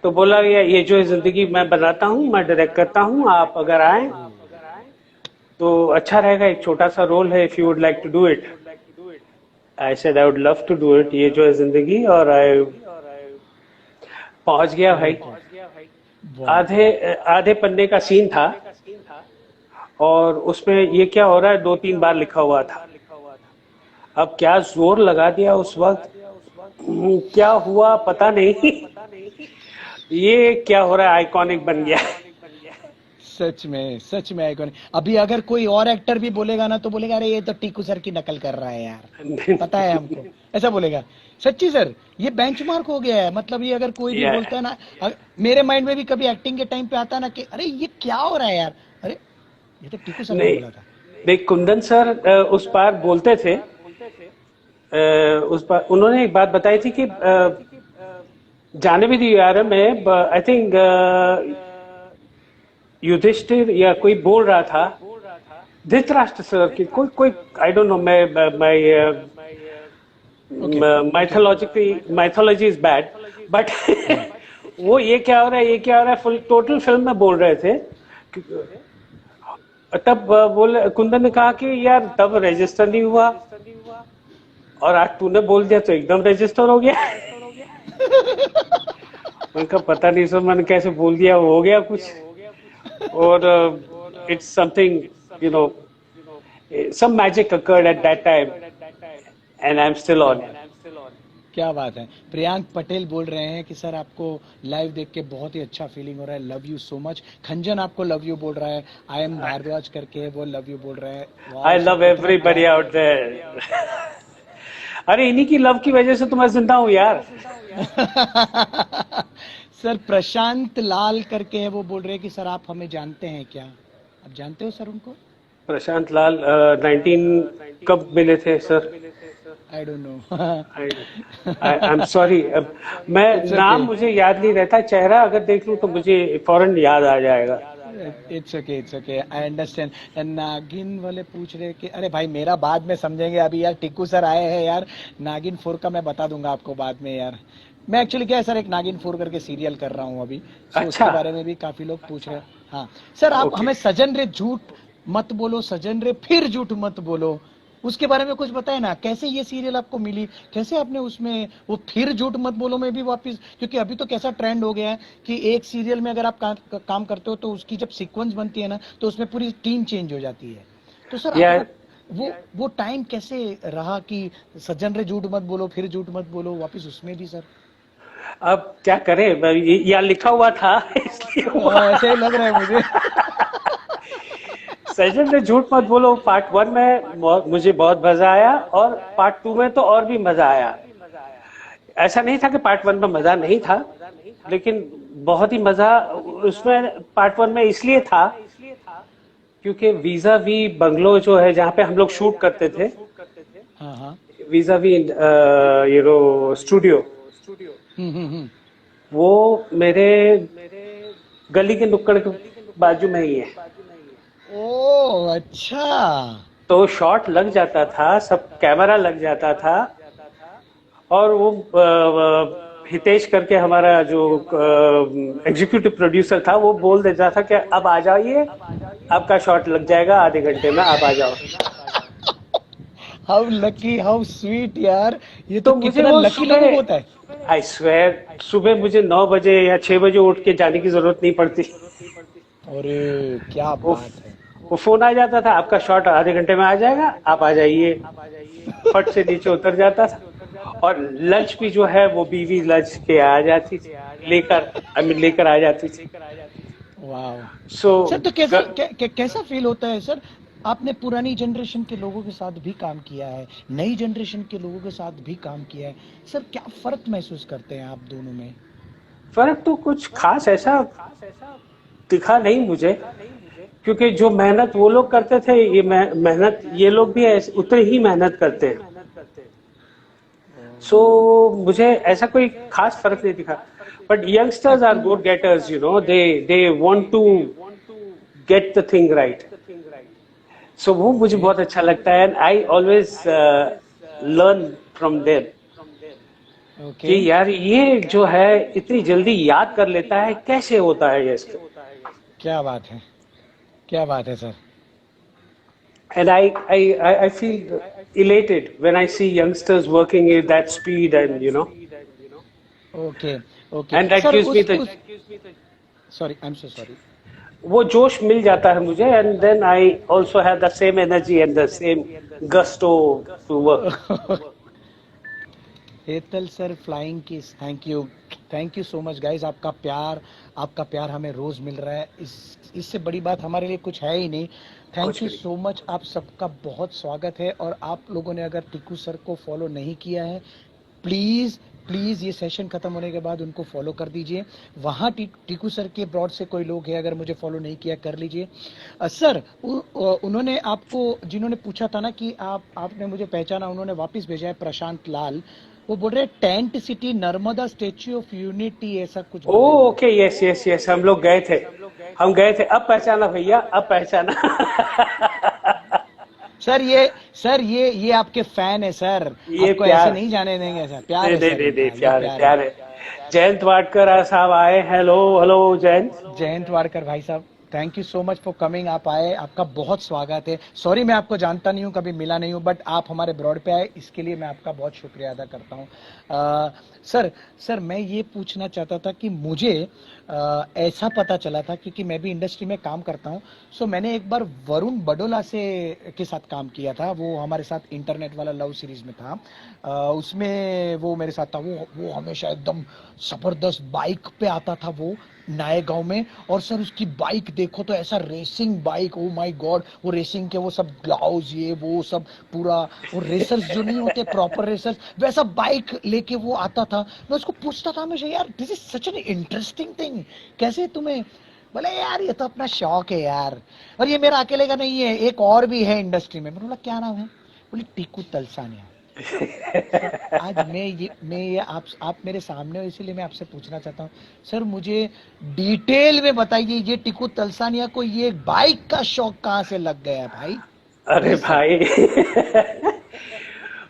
तो बोला ये जो है जिंदगी मैं बनाता हूँ, मैं डायरेक्ट करता हूँ, आप अगर आए तो अच्छा रहेगा, एक छोटा सा रोल है, if you would like to do it. I said I would love to do it, ये जो है जिंदगी। और आई पहुंच गया भाई। ग्रेट है, वाह। आधे आधे पन्ने का सीन था और उसमें ये क्या हो रहा है 2-3 बार लिखा हुआ था। अब क्या जोर लगा दिया उस वक्त, क्या हुआ पता नहीं। ये क्या हो रहा है, आइकॉनिक बन गया। सच में आइकॉनिक। अभी अगर कोई और एक्टर भी बोलेगा ना तो बोलेगा अरे ये तो टीकू सर की नकल कर रहा है यार, पता है हमको, ऐसा बोलेगा। सच्ची सर, ये बेंचमार्क हो गया है, मतलब ये अगर कोई भी या बोलता है ना, मेरे माइंड में भी कभी एक्टिंग के टाइम पे आता है ना कि अरे ये क्या हो रहा है यार, अरे ये तो टीकू सर ने नहीं, बोला था। देख कुंदन सर उस बार बोलते थे, उस बार उन्होंने एक बात बताई थी कि जाने भी दिया यार, मैं आई थिंक युधिष्ठिर या कोई बोल रहा था, धृतराष्ट्र सर की कोई कोई आई डोंट नो, मैं okay, okay, mythology is bad, but हाँ। वो ये क्या हो रहा है, ये क्या हो रहा है, फुल टोटल फिल्म में बोल रहे थे। तब बोले, कुंदन ने कहा कि यार तब रजिस्टर नहीं हुआ और आज तूने बोल दिया तो एकदम रजिस्टर हो गया। उनका पता नहीं सर, मैंने कैसे बोल दिया, वो हो गया कुछ। और it's something, you know, some magic occurred at that time and I'm still क्या on it. बात, क्या बात है। प्रियांक पटेल बोल रहे हैं कि सर आपको लाइव देख के बहुत ही अच्छा फीलिंग हो रहा है, लव यू सो मच। खंजन आपको लव यू बोल रहा है, आई एम भारद्वाज करके वो लव यू बोल रहा है। I वाह सर, love कितना everybody प्यार। out there. अरे इन्हीं की लव की वजह से तो मैं जिंदा हूँ यार। सर प्रशांत लाल करके है, वो बोल रहे हैं कि सर आप हमें जानते हैं क्या, आप जानते हो सर उनको? प्रशांत लाल 19 कब मिले थे sir? I don't know. I am sorry, मैं इट्स नाम ओके, मुझे याद नहीं रहता, चेहरा अगर देख लूं तो मुझे फौरन याद आ जाएगा। It's okay, it's okay, I understand. नागिन वाले पूछ रहे कि अरे भाई मेरा बाद में समझेंगे, अभी यार टिक्कू सर आए हैं यार, नागिन 4 का मैं बता दूंगा आपको बाद में यार। मैं एक्चुअली क्या है सर, एक नागिन 4 करके सीरियल कर रहा हूँ अभी, सो अच्छा, उसके बारे में भी काफी लोग पूछ रहे हैं। हाँ सर, आप ओके। हमें सजन रे झूठ मत बोलो, सजन रे फिर झूठ मत बोलो, उसके बारे में कुछ बताए ना, कैसे ये सीरियल आपको मिली, कैसे आपने उसमें वो फिर झूठ मत बोलो में भी वापस, क्योंकि अभी तो कैसा ट्रेंड हो गया है कि एक सीरियल में अगर आप काम करते हो तो उसकी जब सीक्वेंस बनती है ना तो उसमें पूरी टीम चेंज हो जाती है। तो सर आपका यार वो टाइम कैसे रहा कि सज्जन रे झूठ मत बोलो फिर झूठ मत बोलो वापस उसमें भी सर? अब क्या करें, यहाँ लिखा हुआ था इसलिए हुआ। ऐसे ही लग रहा है मुझे। सजन ने झूठ मत बोलो पार्ट 1 में मुझे बहुत मजा आया, और पार्ट 2 में तो और भी मजा आया। ऐसा नहीं था कि पार्ट 1 में मजा नहीं था, लेकिन बहुत ही मजा उसमें पार्ट 1 में इसलिए था क्योंकि वीजा वी बंगलो जो है जहाँ पे हम लोग शूट करते थे, हाँ हाँ। वीजा वी स्टूडियो, हम्म। वो मेरे गली के नुक्कड़ के बाजू में ही है। ओ अच्छा। तो शॉट लग जाता था, सब कैमरा लग जाता था, और वो हितेश करके हमारा जो एग्जीक्यूटिव प्रोड्यूसर था वो बोल देता था कि अब आ जाइए, आपका शॉट लग जाएगा आधे घंटे में, आप आ जाओ। हाउ लकी, हाउ स्वीट यार, ये तो तो मुझे कितना वो लकी लोगों को होता है। आई स्वेयर, सुबह मुझे 9 बजे या 6 बजे उठ के जाने की जरूरत नहीं पड़ती। अरे क्या वो बात है। वो फोन आ जाता था, आपका शॉट आधे घंटे में आ जाएगा, आप आ जाइए। फट से नीचे उतर जाता था, और लंच भी जो है वो बीवी लंच के आ जाती थी, लेकर आ जाती थी। वाह। सो सर तो कैसा फील होता है सर? आपने पुरानी जनरेशन के लोगों के साथ भी काम किया है, नई जनरेशन के लोगों के साथ भी काम किया है, सर क्या फर्क महसूस करते हैं आप दोनों में? फर्क तो कुछ खास ऐसा दिखा नहीं मुझे, क्योंकि जो मेहनत वो लोग करते थे, ये मेहनत ये लोग भी उतनी ही मेहनत करते हैं। सो मुझे ऐसा कोई खास फर्क नहीं दिखा, but youngsters are good getters, they want to get the thing right. So वो मुझे बहुत अच्छा लगता है, and I always learn from them कि यार ये जो है इतनी जल्दी याद कर लेता है, कैसे होता है ये इसको। क्या बात है, क्या बात है sir. And I feel elated when I see youngsters working at that speed, and okay okay and that sir gives me the sorry, I am so sorry. वो जोश मिल जाता है मुझे, and then I also have the same energy and the same gusto to work. Hetal sir flying kiss, thank you so much guys. आपका प्यार हमें रोज मिल रहा है, इससे बड़ी बात हमारे लिए कुछ है ही नहीं। थैंक यू सो मच, आप सबका बहुत स्वागत है। और आप लोगों ने अगर टीकू सर को फॉलो नहीं किया है, प्लीज ये सेशन खत्म होने के बाद उनको फॉलो कर दीजिए। वहाँ टीकू सर के ब्रॉड से कोई लोग हैं, अगर मुझे फॉलो नहीं किया कर लीजिए। सर उन्होंने आपको, जिन्होंने पूछा था ना कि आपने मुझे पहचाना, उन्होंने वापस भेजा है, प्रशांत लाल। वो बोल रहे tent city Narmada statue of unity ऐसा कुछ। ओके, यस यस यस, हम लोग गए थे, अब पहचाना भैया, अब पहचाना। सर ये आपके फैन है सर, ये आपको प्यार, ऐसे नहीं जाने देंगे सर, प्यार है दे सर, प्यार है। जयंत वाडकर साहब आए, हेलो जयंत वाडकर भाई साहब, thank you so much for coming. आप आए, आपका बहुत स्वागत है। सॉरी मैं आपको जानता नहीं हूँ, कभी मिला नहीं हूँ, बट आप हमारे ब्रॉड पे आए, इसके लिए मैं आपका बहुत शुक्रिया अदा करता हूँ। सर मैं ये पूछना चाहता था कि मुझे ऐसा पता चला था, क्योंकि मैं भी इंडस्ट्री में काम करता हूँ, सो मैंने एक बार वरुण बडोला के साथ काम किया था। वो हमारे साथ इंटरनेट वाला लव सीरीज में था, उसमें वो मेरे साथ था। वो हमेशा एकदम जबरदस्त बाइक पे आता था, वो नए गांव में। और सर उसकी बाइक देखो तो ऐसा racing bike, oh my God, वो रेसिंग के वो सब ग्लाउज, ये वो सब पूरा, वो रेसर्स जो नहीं होते प्रॉपर रेसर्स, वैसा बाइक लेके वो आता था। मैं उसको पूछता था हमेशा, यार this is such an interesting thing, कैसे तुम्हें? बोले यार ये तो अपना शौक है यार, और ये मेरा अकेले का नहीं है, एक और भी है इंडस्ट्री में। मैंने बोला क्या नाम है? बोले टीकू तलसानिया। सर आज मैं ये आप मेरे सामने हो, इसीलिए मैं आपसे पूछना चाहता हूँ सर, मुझे डिटेल में बताइए, ये टीकू तलसानिया को ये बाइक का शौक कहाँ से लग गया भाई? अरे भाई,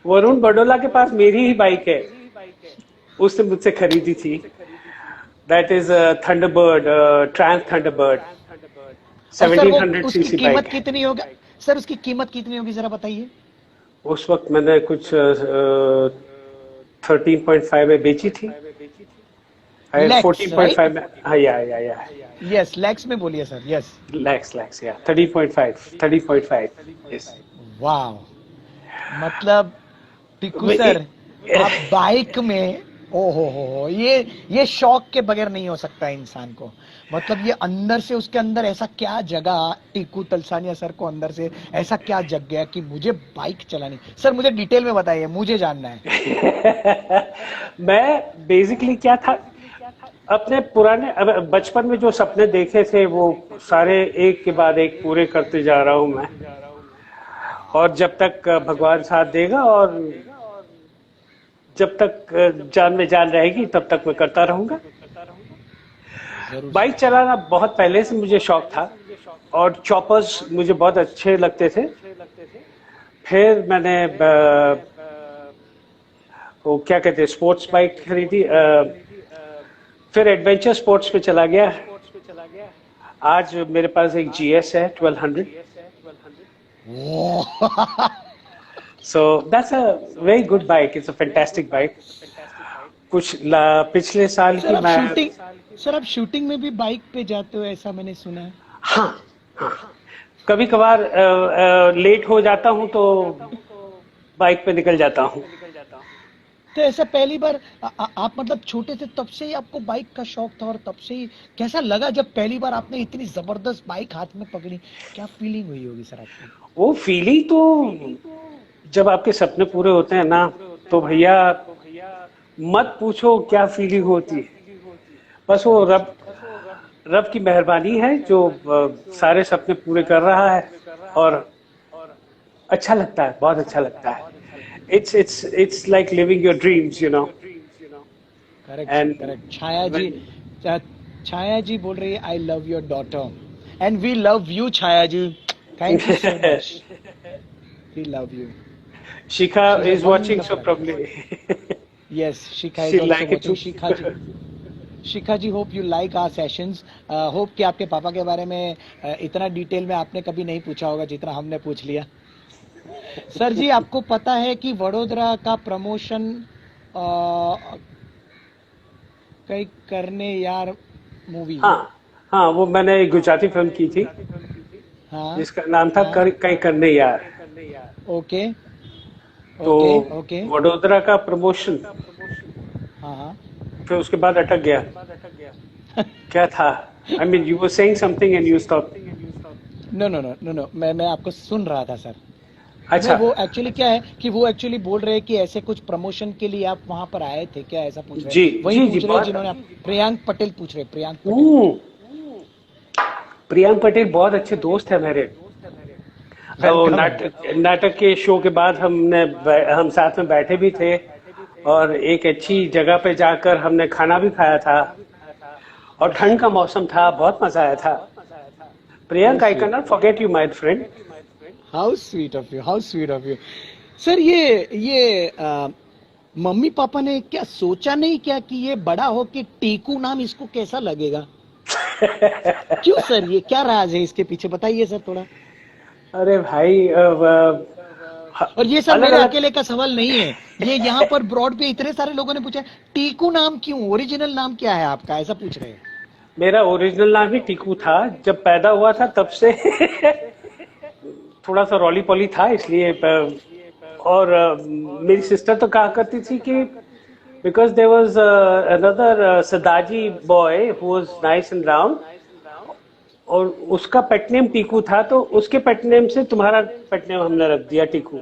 वरुण बडोला के पास मेरी ही बाइक है, उसने मुझसे खरीदी थी। That is Thunderbird, Triumph Thunderbird 1700 CC bike. कितनी होगी सर? उसकी कीमत कितनी होगी जरा बताइए। उस वक्त मैंने कुछ 13.5 में बेची थी। लैक्स, 14.5 राइट? में, हाँ, या यस, लैक्स में बोलिए सर। यस। लैक्स या 13.5 यस। वाह, मतलब टिकू सर, आप बाइक में, ओ हो, ये शौक के बगैर नहीं हो सकता इंसान को। मतलब ये अंदर से, उसके अंदर ऐसा क्या जगह, टिकू तलसानिया सर को अंदर से ऐसा क्या जग गया कि मुझे बाइक चलानी। सर मुझे डिटेल में बताइए, मुझे जानना है। मैं बेसिकली क्या था, अपने पुराने बचपन में जो सपने देखे थे वो सारे एक के बाद एक पूरे करते जा रहा हूं मैं। और जब तक भगवान साथ देगा और जब तक जान में जान रहेगी तब तक मैं करता रहूंगा। जरूर बाइक सर। चलाना बहुत पहले से मुझे शौक था और चॉपर्स मुझे बहुत अच्छे लगते थे। फिर मैंने वो क्या कहते हैं, स्पोर्ट्स बाइक खरीदी। फिर एडवेंचर स्पोर्ट्स पे चला गया। आज मेरे पास एक GS है 1200। So that's a very good bike, it's a fantastic bike. पिछले साल सर की आप मैं, शूटिंग सर आप शूटिंग में भी बाइक पे जाते हो, ऐसा मैंने सुना है। हाँ, हाँ, कभी कभार लेट हो जाता हूँ तो बाइक पे निकल जाता हूँ। तो ऐसा पहली बार आप मतलब छोटे थे तब से ही आपको बाइक का शौक था, और तब से ही कैसा लगा जब पहली बार आपने इतनी जबरदस्त बाइक हाथ में पकड़ी? क्या फीलिंग हुई होगी सर आपको? वो फीलिंग तो, जब आपके सपने पूरे होते हैं ना, तो भैया मत पूछो क्या फीलिंग होती है। बस वो रब रब की मेहरबानी है जो सारे सपने पूरे कर रहा है। और अच्छा लगता है, बहुत अच्छा लगता है। It's like living your dreams, correct sir, and correct. Chhaya ji बोल रही है, I love your daughter and we love you Chhaya ji. Thank you so much. We love you. Shikha she is a is watching so wonderful. Probably. Yes, Shikha she is also like watching. It. Shikha ji, hope you like our sessions. Hope कि आपके पापा के बारे में इतना detail में आपने कभी नहीं पूछा होगा जितना हमने पूछ लिया। सर जी, आपको पता है कि वडोदरा का प्रमोशन कई करने यार मूवी। हाँ, हाँ, वो मैंने एक गुजराती फिल्म की थी हाँ, जिसका नाम था हाँ, कहीं करने यार। ओके, तो ओके, ओके। वडोदरा का प्रमोशन, हाँ, हाँ। फिर उसके बाद अटक गया। क्या था? I mean you were saying something and you stop. No, no, no, no, no, मैं आपको सुन रहा था सर। नहीं, अच्छा, वो एक्चुअली क्या है कि वो एक्चुअली बोल रहे हैं कि ऐसे कुछ प्रमोशन के लिए आप वहां पर आए थे क्या, ऐसा पूछ रहे जी, हैं। वही जी, जी, पूछ रहे हैं बहुत। जिन्होंने प्रियांक पटेल पूछ रहे हैं, प्रियांक पटेल। हम्म, प्रियांक पटेल बहुत अच्छे दोस्त है मेरे। वो वेलकम है। नाटक के शो के बाद हम साथ में बैठे भी थे और एक अच्छी जगह पे जाकर हमने खाना भी खाया था और ठंड का मौसम था, बहुत मजा आया था। How Priyanka, I can sweet, not forget you my friend. How sweet of you, how sweet of you. Sir ये मम्मी पापा ने क्या सोचा नहीं क्या कि ये बड़ा हो कि टीकू नाम इसको कैसा लगेगा? क्यों सर, ये क्या राज है इसके पीछे, बताइए सर थोड़ा। अरे भाई, और ये सब अलग मेरे अलग। अकेले का सवाल नहीं है, ये यहाँ पर ब्रॉड पे इतने सारे लोगों ने पूछा है, टीकू नाम क्यों, ओरिजिनल नाम क्या है आपका, ऐसा पूछ रहे हैं। मेरा ओरिजिनल नाम ही टीकू था, जब पैदा हुआ था तब से थोड़ा सा रॉली पॉली था इसलिए। और मेरी सिस्टर तो कहा करती थी कि because there was another Sardarji boy who was nice and round, और उसका पेट नेम टीकू था, तो उसके पेट नेम से तुम्हारा पेट नेम हमने रख दिया टीकू।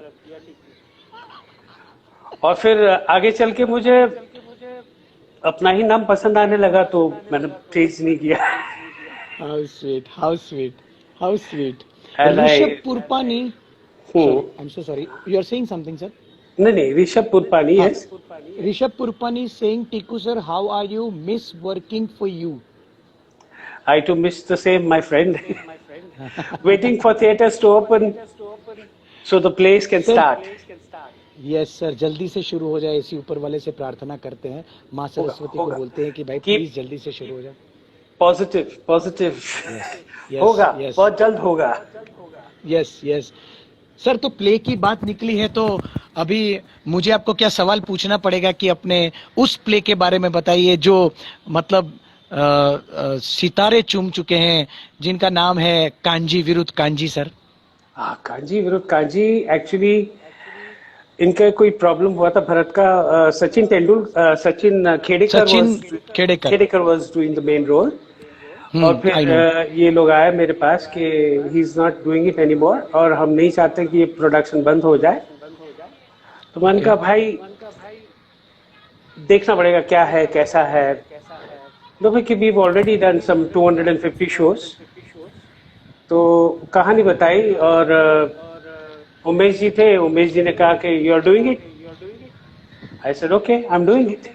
और फिर आगे चल के मुझे अपना ही नाम पसंद आने लगा तो मैंने चेंज नहीं किया। How sweet, how sweet, how sweet. And Rishabh I, Purpani, sorry, I am so sorry, you are saying something sir. नहीं नहीं, ऋषभ पुरपानी है। हाँ, Rishabh Purpani saying, Tiku sir how are you, miss working for you. I too miss the same my friend. Waiting for theatres to open so the place can sir, start. Yes sir, जल्दी से शुरू हो जाए, इसी ऊपर वाले से प्रार्थना करते हैं, माँ होगा, सरस्वती को होगा। बोलते हैं कि भाई कीप प्लीज जल्दी से शुरू हो जाए। Positive, positive. यस, यस, होगा, यस, बहुत जल्द होगा। Yes, yes. सर तो प्ले की बात निकली है तो अभी मुझे आपको क्या सवाल पूछना पड़ेगा कि अपने उस प्ले के बारे में बताइए जो मतलब सितारे चूम चुके हैं, जिनका नाम है कांजी विरुद्ध कांजी सर। हाँ, कांजी विरुद्ध कांजी। एक्चुअली इनका कोई प्रॉब्लम हुआ था भरत का। Sachin Khedekar Sachin was Khedekar. Khedekar was doing the main role. और आई फिर नो। ये लोग आए मेरे पास कि he is not doing it any more, और हम नहीं चाहते कि ये प्रोडक्शन बंद हो जाए। तो मैंने ओके। कहा भाई देखना पड़ेगा क्या है कैसा है। नो भाई कि we already done some 250 shows. तो कहानी बताई, और उमेश जी थे। उमेश जी ने कहा कि you are doing it. I said okay, I am doing it.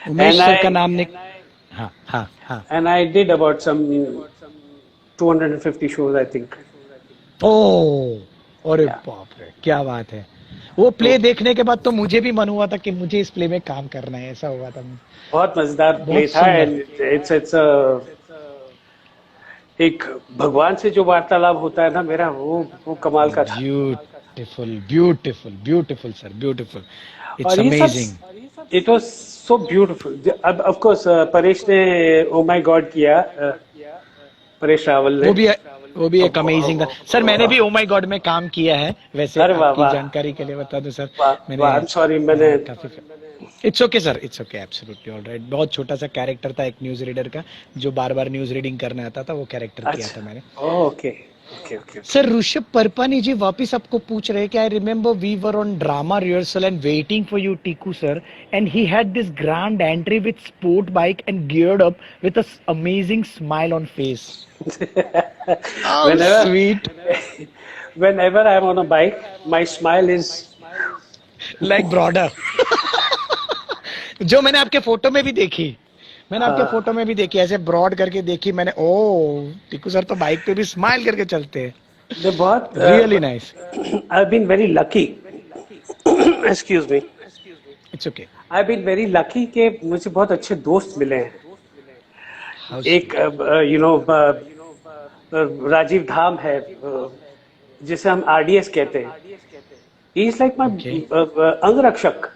Umesh and sir का आई नाम हाँ हाँ हाँ। And I did about some 250 shows I think. ओ, अरे या बाप रे क्या बात है। वो तो प्ले देखने के बाद तो मुझे भी मन हुआ था कि मुझे इस प्ले में काम करना है, ऐसा हुआ था। बहुत मजेदार प्ले बहुत था। सुंदर। एंड इट्स एक भगवान से जो वार्तालाप होता है ना मेरा, वो कमाल का था। Beautiful beautiful beautiful sir, beautiful. It's और ये सब amazing. It was so beautiful. अब ऑफ कोर्स परेश ने ओ माय गॉड किया, परेश रावल ने। वो भी वो भी एक अमेजिंग था सर। मैंने भी अब- ओ माय गॉड में काम किया है, वैसे अरे वाह आपकी वाह जानकारी के लिए बता दूं सर। वाह मैंने वाह, आई एम सॉरी मैंने। काफी। It's okay sir, it's okay, absolutely alright. बहुत छोटा सा कैरेक्टर था एक न्यूज रीडर का, जो बार बार न्यूज रीडिंग करने आता था, वो कैरेक्टर किया था मैंने। अच्छा, okay okay okay. Sir Rishabh Parpani ji वापिस आपको पूछ रहे हैं कि I remember we were on drama rehearsal and waiting for you Tiku sir, and he had this grand entry with sport bike and geared up with a amazing smile on face. How whenever sweet. whenever I'm on a bike, my smile is like broader. जो मैंने आपके photo में भी देखी, मैंने आपके हाँ। Photo में भी देखी, ऐसे ब्रॉड करके देखी मैंने। ओ टीकू सर तो बाइक पे भी स्माइल करके चलते हैं। मैं बहुत really nice. I've been very lucky. Excuse me. It's okay. I've been very lucky कि मुझे बहुत अच्छे दोस्त मिले हैं। हाउ एक यू नो राजीव धाम है, जिसे हम आरडीएस कहते हैं। He is like okay. My अंगरक्षक।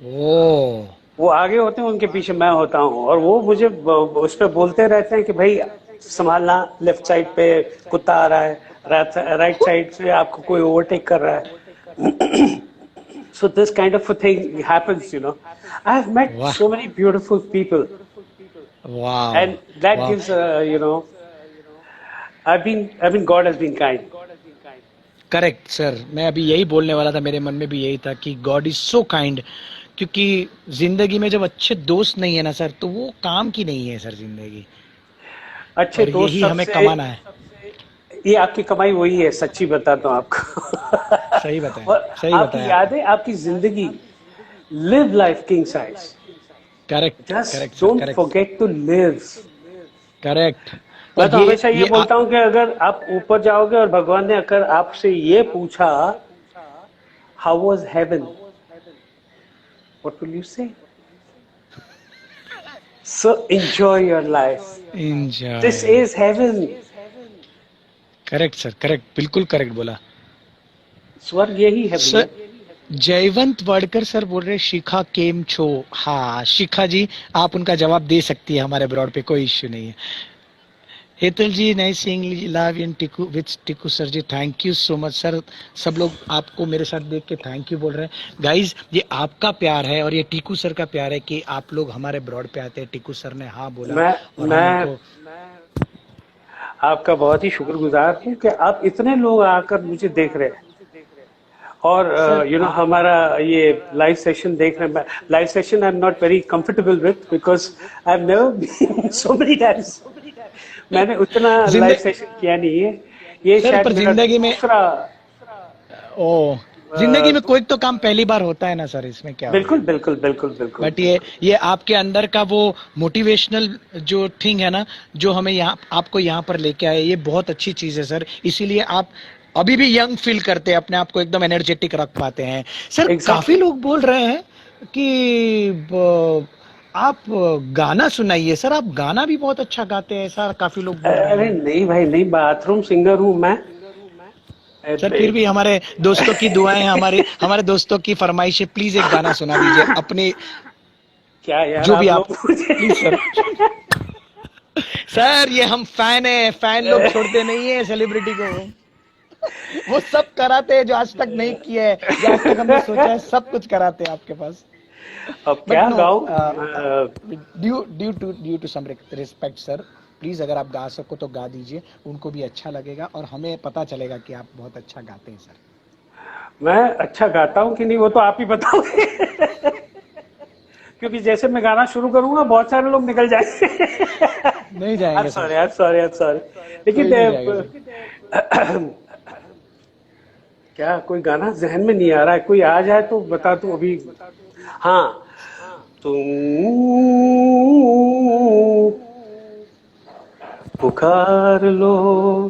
ओ वो आगे होते हैं, उनके पीछे मैं होता हूँ, और वो मुझे उस पर बोलते रहते हैं कि भाई संभालना, लेफ्ट साइड पे कुत्ता आ रहा है, राइट साइड से आपको कोई ओवरटेक कर रहा है। So this kind of a thing happens, you know. I have met वाह so many beautiful people, वाह and that वाह। gives, you know, God has been kind. Correct sir, मैं अभी यही बोलने वाला था, मेरे मन में भी यही था कि गॉड इज सो काइंड। क्योंकि जिंदगी में जब अच्छे दोस्त नहीं है ना सर, तो वो काम की नहीं है सर जिंदगी। अच्छे और दोस्त यही हमें सबसे, कमाना है। ये आपकी कमाई वही है, सच्ची बताता हूँ आपको। सही बताया, और सही आपकी बताया। यादें, आपकी जिंदगी, live life king size. Correct just correct sir, don't correct forget to live. Correct. मैं और तो हमेशा ये ये बोलता हूँ कि अगर आप ऊपर जाओगे और भगवान ने अगर आपसे ये पूछा how was heaven, what will you say? So enjoy your life, this enjoy. Is heaven. Correct sir, correct, बिल्कुल करेक्ट बोला स्वर्ग यही है भैया। सर। जयवंत वाडकर सर बोल रहे शिखा केम छो। हाँ शिखा जी, आप उनका जवाब दे सकती है हमारे ब्रॉड पे, कोई इश्यू नहीं है। Hetal ji, nice seeing love in Tiku with Tiku sir ji, thank you so much sir. सब लोग आपको मेरे साथ देख के थैंक यू बोल रहे हैं। गाइज ये आपका प्यार है और ये टिकू सर का प्यार है कि आप लोग हमारे ब्रॉड पे आते हैं। टिकू सर ने हाँ बोला और हम मैं उनको। आपका बहुत ही शुक्रगुजार हूँ कि आप इतने लोग आकर मुझे देख रहे हैं, और सर यू नो हमारा ये लाइव सेशन देख रहे हैं। Live session I am not very comfortable with, because I have never been so many times. मैंने उतना लाइव सेशन किया नहीं है। ये सर शायद पर मेरा जिंदगी में, दूसरा। ओ जिंदगी में कोई तो काम पहली बार होता है ना सर, इसमें क्या बिल्कुल बिल्कुल बिल्कुल बिल्कुल। बट ये आपके अंदर का वो मोटिवेशनल जो थिंग है ना, जो हमें यहाँ आपको यहाँ पर लेके आए, ये बहुत अच्छी चीज है सर। इसीलिए आप अभी भी यंग फील करते हैं अपने आप को, एकदम एनर्जेटिक रख पाते हैं सर। Exactly. काफी लोग बोल रहे हैं कि आप गाना सुनाइए सर, आप गाना भी बहुत अच्छा गाते हैं सर, काफी लोग बोल रहे अरे हैं। नहीं भाई नहीं, बाथरूम सिंगर हूँ मैं। सर फिर भी हमारे दोस्तों की दुआएं, हमारे हमारे दोस्तों की फरमाइश है, प्लीज एक गाना सुना दीजिए अपने, क्या यार जो भी आप आप, लोग प्लीज सर। सर ये हम फैन है, फैन लोग छोड़ते नहीं है सेलिब्रिटी को। वो सब कराते हैं जो आज तक नहीं किया है, जो आज तक हमने सोचा है, सब कुछ कराते हैं आपके पास। अब बट क्या नो, गाऊं? Due to some respect sir, please अगर आप गा सको तो गा दीजिए, उनको भी अच्छा लगेगा और हमें पता चलेगा कि आप बहुत अच्छा गाते हैं सर। मैं अच्छा गाता हूँ कि नहीं वो तो आप ही बताओगे। क्योंकि जैसे मैं गाना शुरू करूंगा बहुत सारे लोग निकल जाएंगे। नहीं आई एम जाएंगे sir, sorry, I am sorry, I am sorry. लेकिन कोई नहीं जाएगा सर। क्या कोई गाना जहन में नहीं आ रहा है, कोई आ जाए तो बता दो अभी। हाँ, तुम पुकार लो,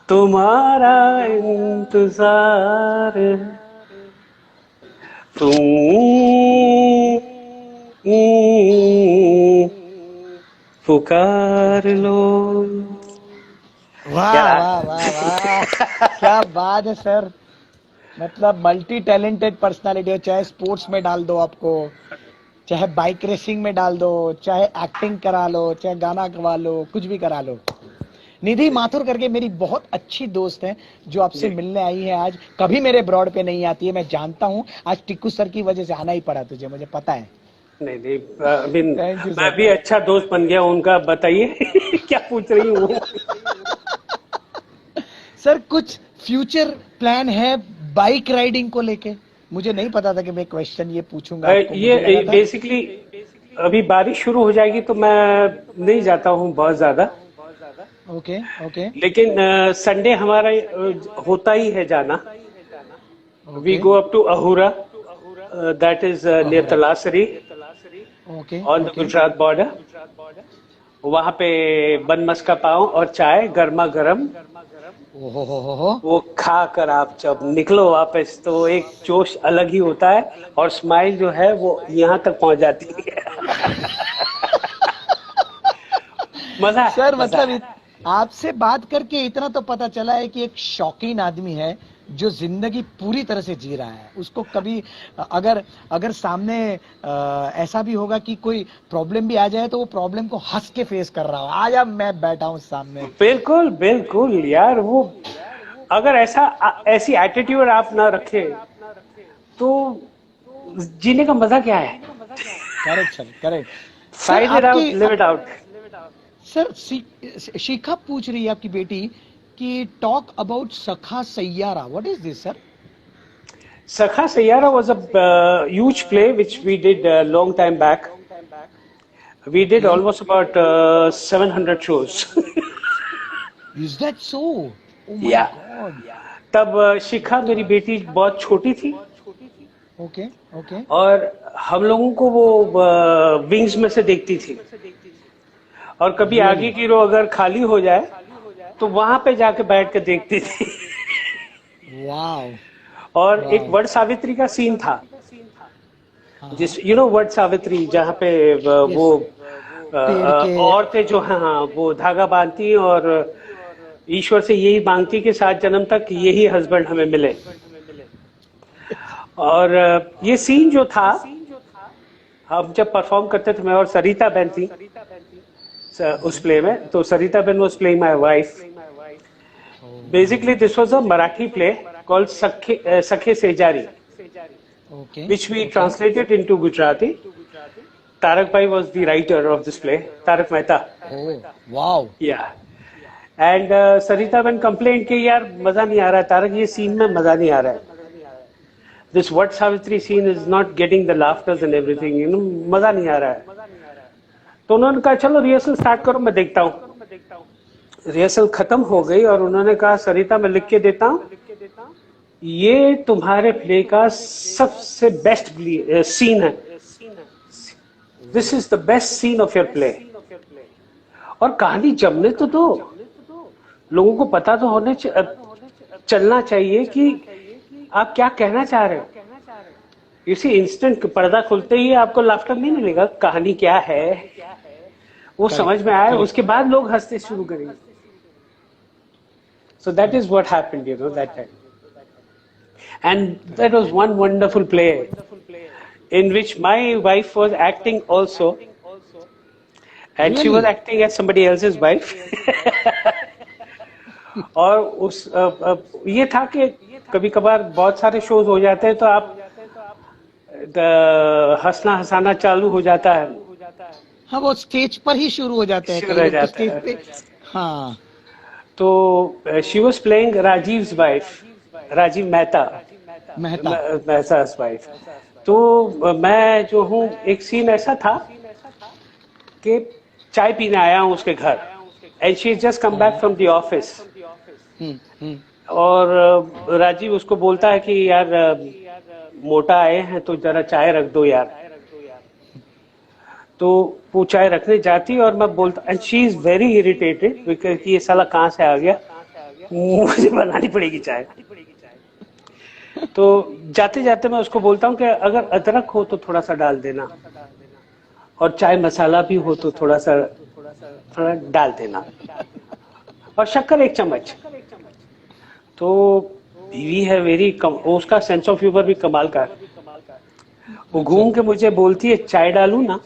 तुम्हारा इंतजार है, तुम पुकार लो। वाह यार वाह वाह वाह, क्या बात है सर। मतलब मल्टी टैलेंटेड पर्सनालिटी हो, चाहे स्पोर्ट्स में डाल दो आपको, चाहे बाइक रेसिंग में डाल दो, चाहे एक्टिंग करा लो, चाहे गाना गवा लो, कुछ भी करा लो। निधि माथुर करके मेरी बहुत अच्छी दोस्त है, जो आपसे जी, मिलने आई है आज, कभी मेरे ब्रॉड पे नहीं आती है, मैं जानता हूँ। आज टिक्कू सर की वजह से आना ही पड़ा तुझे, मुझे पता है। नहीं नहीं, आई मीन थैंक यू मैं सर। भी अच्छा दोस्त बन गया उनका। बताइए क्या पूछ रही हूँ? सर कुछ फ्यूचर प्लान है बाइक राइडिंग को लेके? मुझे नहीं पता था कि मैं क्वेश्चन ये पूछूंगा आपको, मुझे लगा ये था। बेसिकली अभी बारिश शुरू हो जाएगी तो मैं नहीं जाता हूँ बहुत ज्यादा। ओके ओके लेकिन संडे हमारा होता ही है जाना। We okay go up to Ahura, that is near Talasari okay on the okay. Gujarat border. वहां पे बन मस्का पाव और चाय गर्मा गर्म, ओहो हो। वो खा कर आप जब निकलो वापस तो एक जोश अलग ही होता है, और स्माइल जो है वो यहाँ तक पहुंच जाती है। मजा है, सर मजा मतलब है। आपसे बात करके इतना तो पता चला है कि एक शौकीन आदमी है, जो जिंदगी पूरी तरह से जी रहा है। उसको कभी अगर अगर सामने ऐसा भी होगा कि कोई प्रॉब्लम भी आ जाए, तो वो प्रॉब्लम को हंस के फेस कर रहा हो। आज अब मैं बैठा हूँ सामने। बिल्कुल बिल्कुल यार, वो अगर ऐसी एटीट्यूड आप ना रखें तो जीने का मजा क्या है? Correct sir, correct. Sir fight it आपकी out, live it out. Sir Shikha पूछ रही है आपकी बेटी कि talk about Sakha Sayara, what is this sir? Sakha Sayara was a huge play which we did a long time back. We did okay, almost about 700 shows. Is that so? Oh my या God. तब शिखा मेरी बेटी बहुत छोटी थी, okay okay और हम लोगों को वो विंग्स में से देखती थी, और कभी रियली। आगे की रो अगर खाली हो जाए तो वहां पे जाके बैठ के देखती थी। वाओ और एक वाओ। वट सावित्री का सीन था, हाँ जिस हाँ। वट सावित्री जहाँ पे वो यस, पेड़ के। औरतें जो हैं, हाँ, वो धागा बांधती और ईश्वर से यही मांगती कि 7 जन्म तक यही हस्बैंड हमें मिले। और ये सीन जो था, हम जब परफॉर्म करते थे, मैं और सरिता बहन थी उस प्ले में, तो सरिता बहन was playing my wife. Basically this was a Marathi play called Sakhe Sejari, okay which we okay. translated into Gujarati. Tarak Bhai was the writer of this play, Tarak Mehta. Oh wow. Yeah. And Sarita Ben complained कि यार मजा नहीं आ रहा है तारक, ये scene में मजा नहीं आ रहा है. This What Savitri scene is not getting the laughters and everything, मजा नहीं आ रहा है. तो उन्होंने कहा चलो रिहर्सल स्टार्ट करो, मैं देखता हूँ. रिहर्सल खत्म हो गई और उन्होंने कहा सरिता मैं लिख के देता हूँ, ये तुम्हारे प्ले का सबसे बेस्ट सीन है, this is the best scene of your play. और कहानी जमने तो दो, लोगों को पता तो चलना चाहिए कि आप क्या कहना चाह रहे हो. इसी इंस्टेंट पर्दा खुलते ही आपको लाफ्टर नहीं मिलेगा, कहानी क्या है वो समझ में आए, उसके बाद लोग हंसते शुरू करेंगे. So that is what happened, you know, that time. And that was one wonderful play in which my wife was acting also, and she was Really? acting as somebody else's wife. और ये था कि कभी कभार बहुत सारे shows हो जाते हैं तो आप हंसना हंसाना चालू हो जाता है, हाँ, वो स्टेज पर ही शुरू हो जाते हैं, शुरू कई हो लोग तो जाता स्टेज है। पे। हाँ। तो she was playing Rajeev's wife, Rajeev Mehta, Mehta. मेहता's वाइफ। तो मैं जो हूँ, एक सीन ऐसा था कि चाय पीने आया हूँ उसके घर, and she just come back from the office, hmm. और राजीव उसको बोलता है कि यार मोटा आए हैं तो जरा चाय रख दो यार। तो वो चाय रखने जाती और मैं बोलता, and she is very irritated because ये साला कहाँ से आ गया, मुझे बनानी पड़ेगी चाय। तो जाते जाते मैं उसको बोलता हूँ कि अगर अदरक हो तो थोड़ा सा डाल देना, और चाय मसाला भी हो तो थोड़ा डाल देना, और शक्कर 1 चम्मच। तो बीवी है वेरी उसका सेंस ऑफ ह्यूमर भी कमाल का है। वो घूम के मुझे बोलती है चाय डालू ना,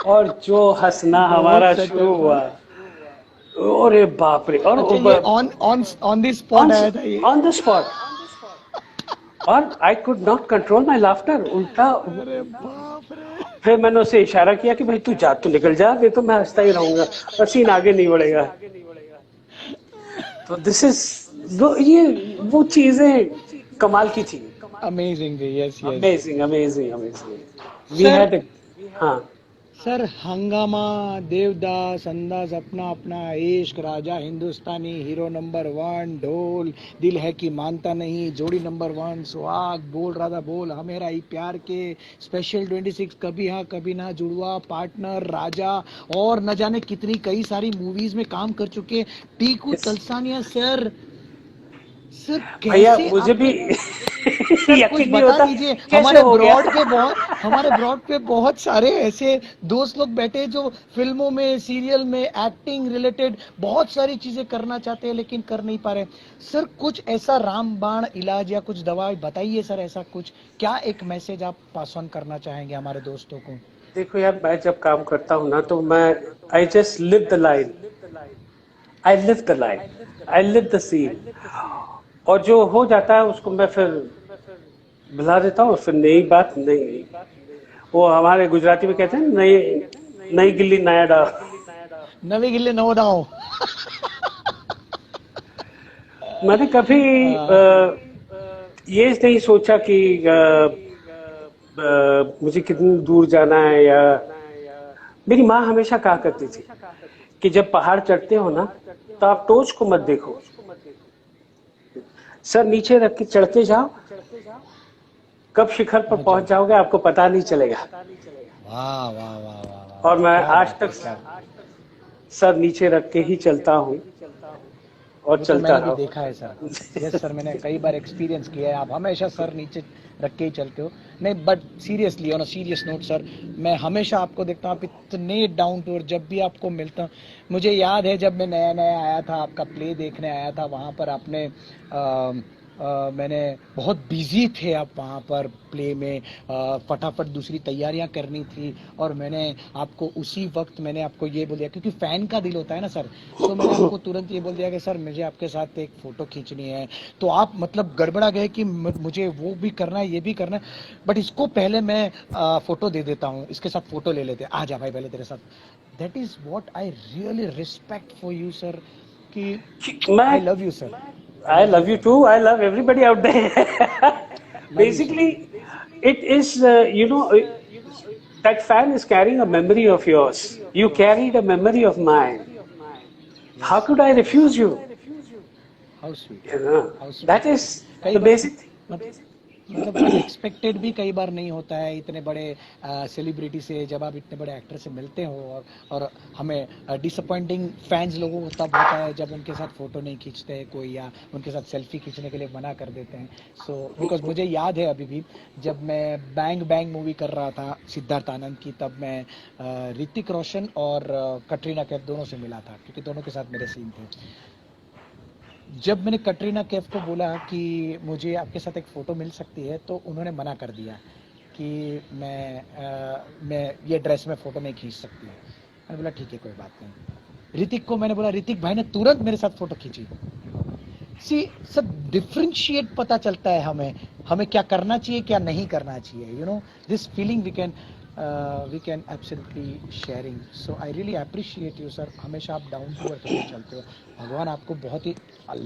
और जो हंसना हमारा शुरू हुआ, अरे बाप रे। और अच्छा, ये on on on the spot आया था ये? ऑन द स्पॉट, और I could not control my laughter. उल्टा अरे बाप रे। फिर मैंने उसे इशारा किया कि भाई तू जा, तू निकल जा, नहीं तो मैं हंसता ही रहूंगा, सीन आगे नहीं बढ़ेगा। तो दिस इज वो चीजें कमाल की थी। Amazing, yes yes. Amazing amazing amazing. We sir, had, हाँ सर, हंगामा, देवदास, अंदाज अपना अपना, इश्क, राजा हिंदुस्तानी, हीरो नंबर 1, ढोल, दिल है कि मानता नहीं, जोड़ी नंबर 1, सुहाग, बोल राधा बोल, हमेरा ही प्यार के, स्पेशल 26, कभी हाँ कभी ना, जुड़वा, पार्टनर, राजा, और न जाने कितनी कई सारी मूवीज में काम कर चुके टीकू तलसानिया सर। सर भैया कैसे मुझे भी सर कुछ यकीन नहीं बता होता दीजिए। कैसे हो गया। हमारे ब्रॉड पे बहुत सारे ऐसे दोस्त लोग बैठे जो फिल्मों में, सीरियल में, एक्टिंग रिलेटेड बहुत सारी चीजें करना चाहते हैं लेकिन कर नहीं पा रहे। सर कुछ ऐसा रामबाण इलाज या कुछ दवा बताइए सर, ऐसा कुछ क्या एक मैसेज आप पास ऑन करना चाहेंगे हमारे दोस्तों को? देखो यार, मैं जब काम करता हूँ ना तो मैं I just live the line, I live the line, I live the scene, और जो हो जाता है उसको मैं फिर भुला देता हूँ। फिर नई बात नहीं, वो हमारे गुजराती में कहते हैं नई नई गिल्ली नया डाल। नवी गिल्ली नवो दाव। मैंने कभी ये नहीं सोचा कि मुझे कितनी दूर जाना है, या मेरी माँ हमेशा कहा करती थी कि जब पहाड़ चढ़ते हो ना तो आप टोच को मत देखो, सर नीचे रख के चढ़ते जाओ, कब शिखर पर पहुंच जाओगे आपको पता नहीं चलेगा। वाह वाह वाह वाह। और मैं आज तक सर नीचे रख के ही चलता हूँ और चलता मैंने भी रहा। देखा है सर। यस सर, मैंने कई बार एक्सपीरियंस किया है। आप हमेशा सर नीचे रख के ही चलते हो। नहीं, but seriously on a serious note sir, मैं हमेशा आपको देखता हूँ, आप इतने डाउन टू अर्थ। जब भी आपको मिलता हूँ, मुझे याद है जब मैं नया नया आया था, आपका प्ले देखने आया था वहाँ पर, आपने मैंने बहुत बिजी थे आप वहाँ पर प्ले में, फटाफट दूसरी तैयारियां करनी थी, और मैंने आपको उसी वक्त मैंने आपको ये बोल दिया, क्योंकि फैन का दिल होता है ना सर, तो मैंने आपको तुरंत ये बोल दिया कि सर मुझे आपके साथ एक फोटो खींचनी है। तो आप मतलब गड़बड़ा गए कि मुझे वो भी करना है, ये भी करना है, बट इसको पहले मैं फोटो दे देता हूँ, इसके साथ फोटो ले लेते हैं, आ जा भाई पहले तेरे साथ। That is what I really respect for you sir, कि I love you sir. I love you too. I love everybody out there. Basically, it is, that fan is carrying a memory of yours. You carried a memory of mine. How could I refuse you? How sweet. You know, How sweet. that is कई the bar basic thing. मतलब unexpected भी कई बार नहीं होता है इतने बड़े celebrity से, जब आप इतने बड़े एक्टर से मिलते हो, और हमें डिसअपॉइंटिंग फैंस लोगों को तब होता है जब उनके साथ फोटो नहीं खींचते हैं कोई, या उनके साथ सेल्फी खींचने के लिए मना कर देते हैं। सो बिकॉज मुझे याद है अभी भी, जब मैं बैंग बैंग मूवी कर रहा था सिद्धार्थ आनंद की, तब मैं ऋतिक रोशन और कटरीना कैफ दोनों से मिला था, क्योंकि दोनों के साथ मेरे सीन थे। जब मैंने कटरीना कैफ को बोला कि मुझे आपके साथ एक फ़ोटो मिल सकती है, तो उन्होंने मना कर दिया कि मैं ये ड्रेस में फ़ोटो नहीं खींच सकती हूँ। मैंने बोला ठीक है, कोई बात नहीं। ऋतिक को मैंने बोला, ऋतिक भाई ने तुरंत मेरे साथ फ़ोटो खींची। सी सब डिफ्रेंशिएट पता चलता है हमें, हमें क्या करना चाहिए क्या नहीं करना चाहिए। You know this feeling we can absolutely sharing. So I really appreciate you sir, हमेशा आप डाउन टू अर्थ होकर चलते हो। भगवान आपको बहुत ही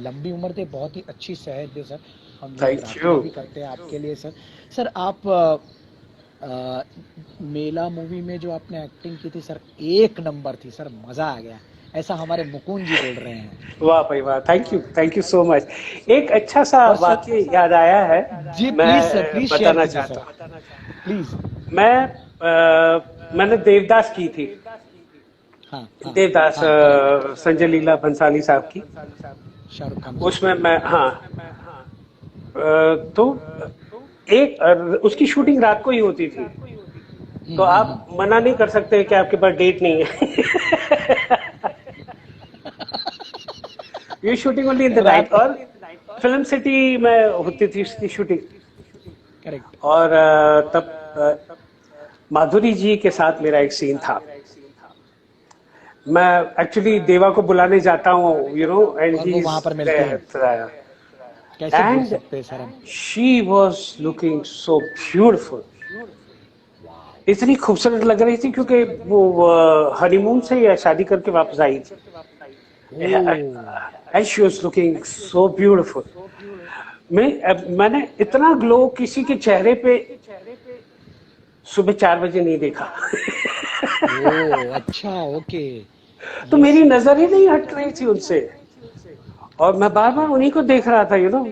लंबी उम्र दे, बहुत ही अच्छी सेहत दे सर। हम ये थैंक प्रार्थना यू। भी करते हैं आपके लिए सर। सर आप मेला मूवी में जो आपने एक्टिंग की थी सर, एक नंबर थी सर, मज़ा आ गया, ऐसा हमारे मुकुंद जी बोल रहे हैं। वाह भाई वाह, थैंक यू सो मच। एक अच्छा सा और सर वाक्य याद आया है, जी प्लीज सर, मैं प्लीज शेयर बताना कीजिए चाहता सर, हूँ। प्लीज। मैंने देवदास की थी, हाँ हाँ देवदास हाँ, करेक्ट। संजय लीला भंसाली साहब की। शाहरुख खान जी। उसमें मैं, हाँ, तो एक उसकी शूटिंग रात को ही होती थी, तो आप मना नहीं कर सकते कि आपके पास डेट नहीं है। ये shooting only in the night, रात। और फिल्म सिटी में होती थी उसकी शूटिंग। करेक्ट। और तब माधुरी जी के साथ मेरा एक सीन था। मैं एक्चुअली देवा को बुलाने जाता हूँ, यू नो, एंड और ही वो इज वहां पर मिलते हैं, देयर, कैसे भूल एंड सकते हैं सर हम। She was looking so beautiful, इतनी खूबसूरत लग रही थी, क्योंकि वो हनीमून से या शादी करके वापस आई थी, oh and she was looking so beautiful. मैंने इतना ग्लो किसी के चेहरे पे सुबह 4 बजे नहीं देखा। ओह, अच्छा, ओके। तो यस मेरी यस नजर ही यस। नहीं हट रही थी उनसे, और मैं बार बार उन्हीं को देख रहा था, यू नो।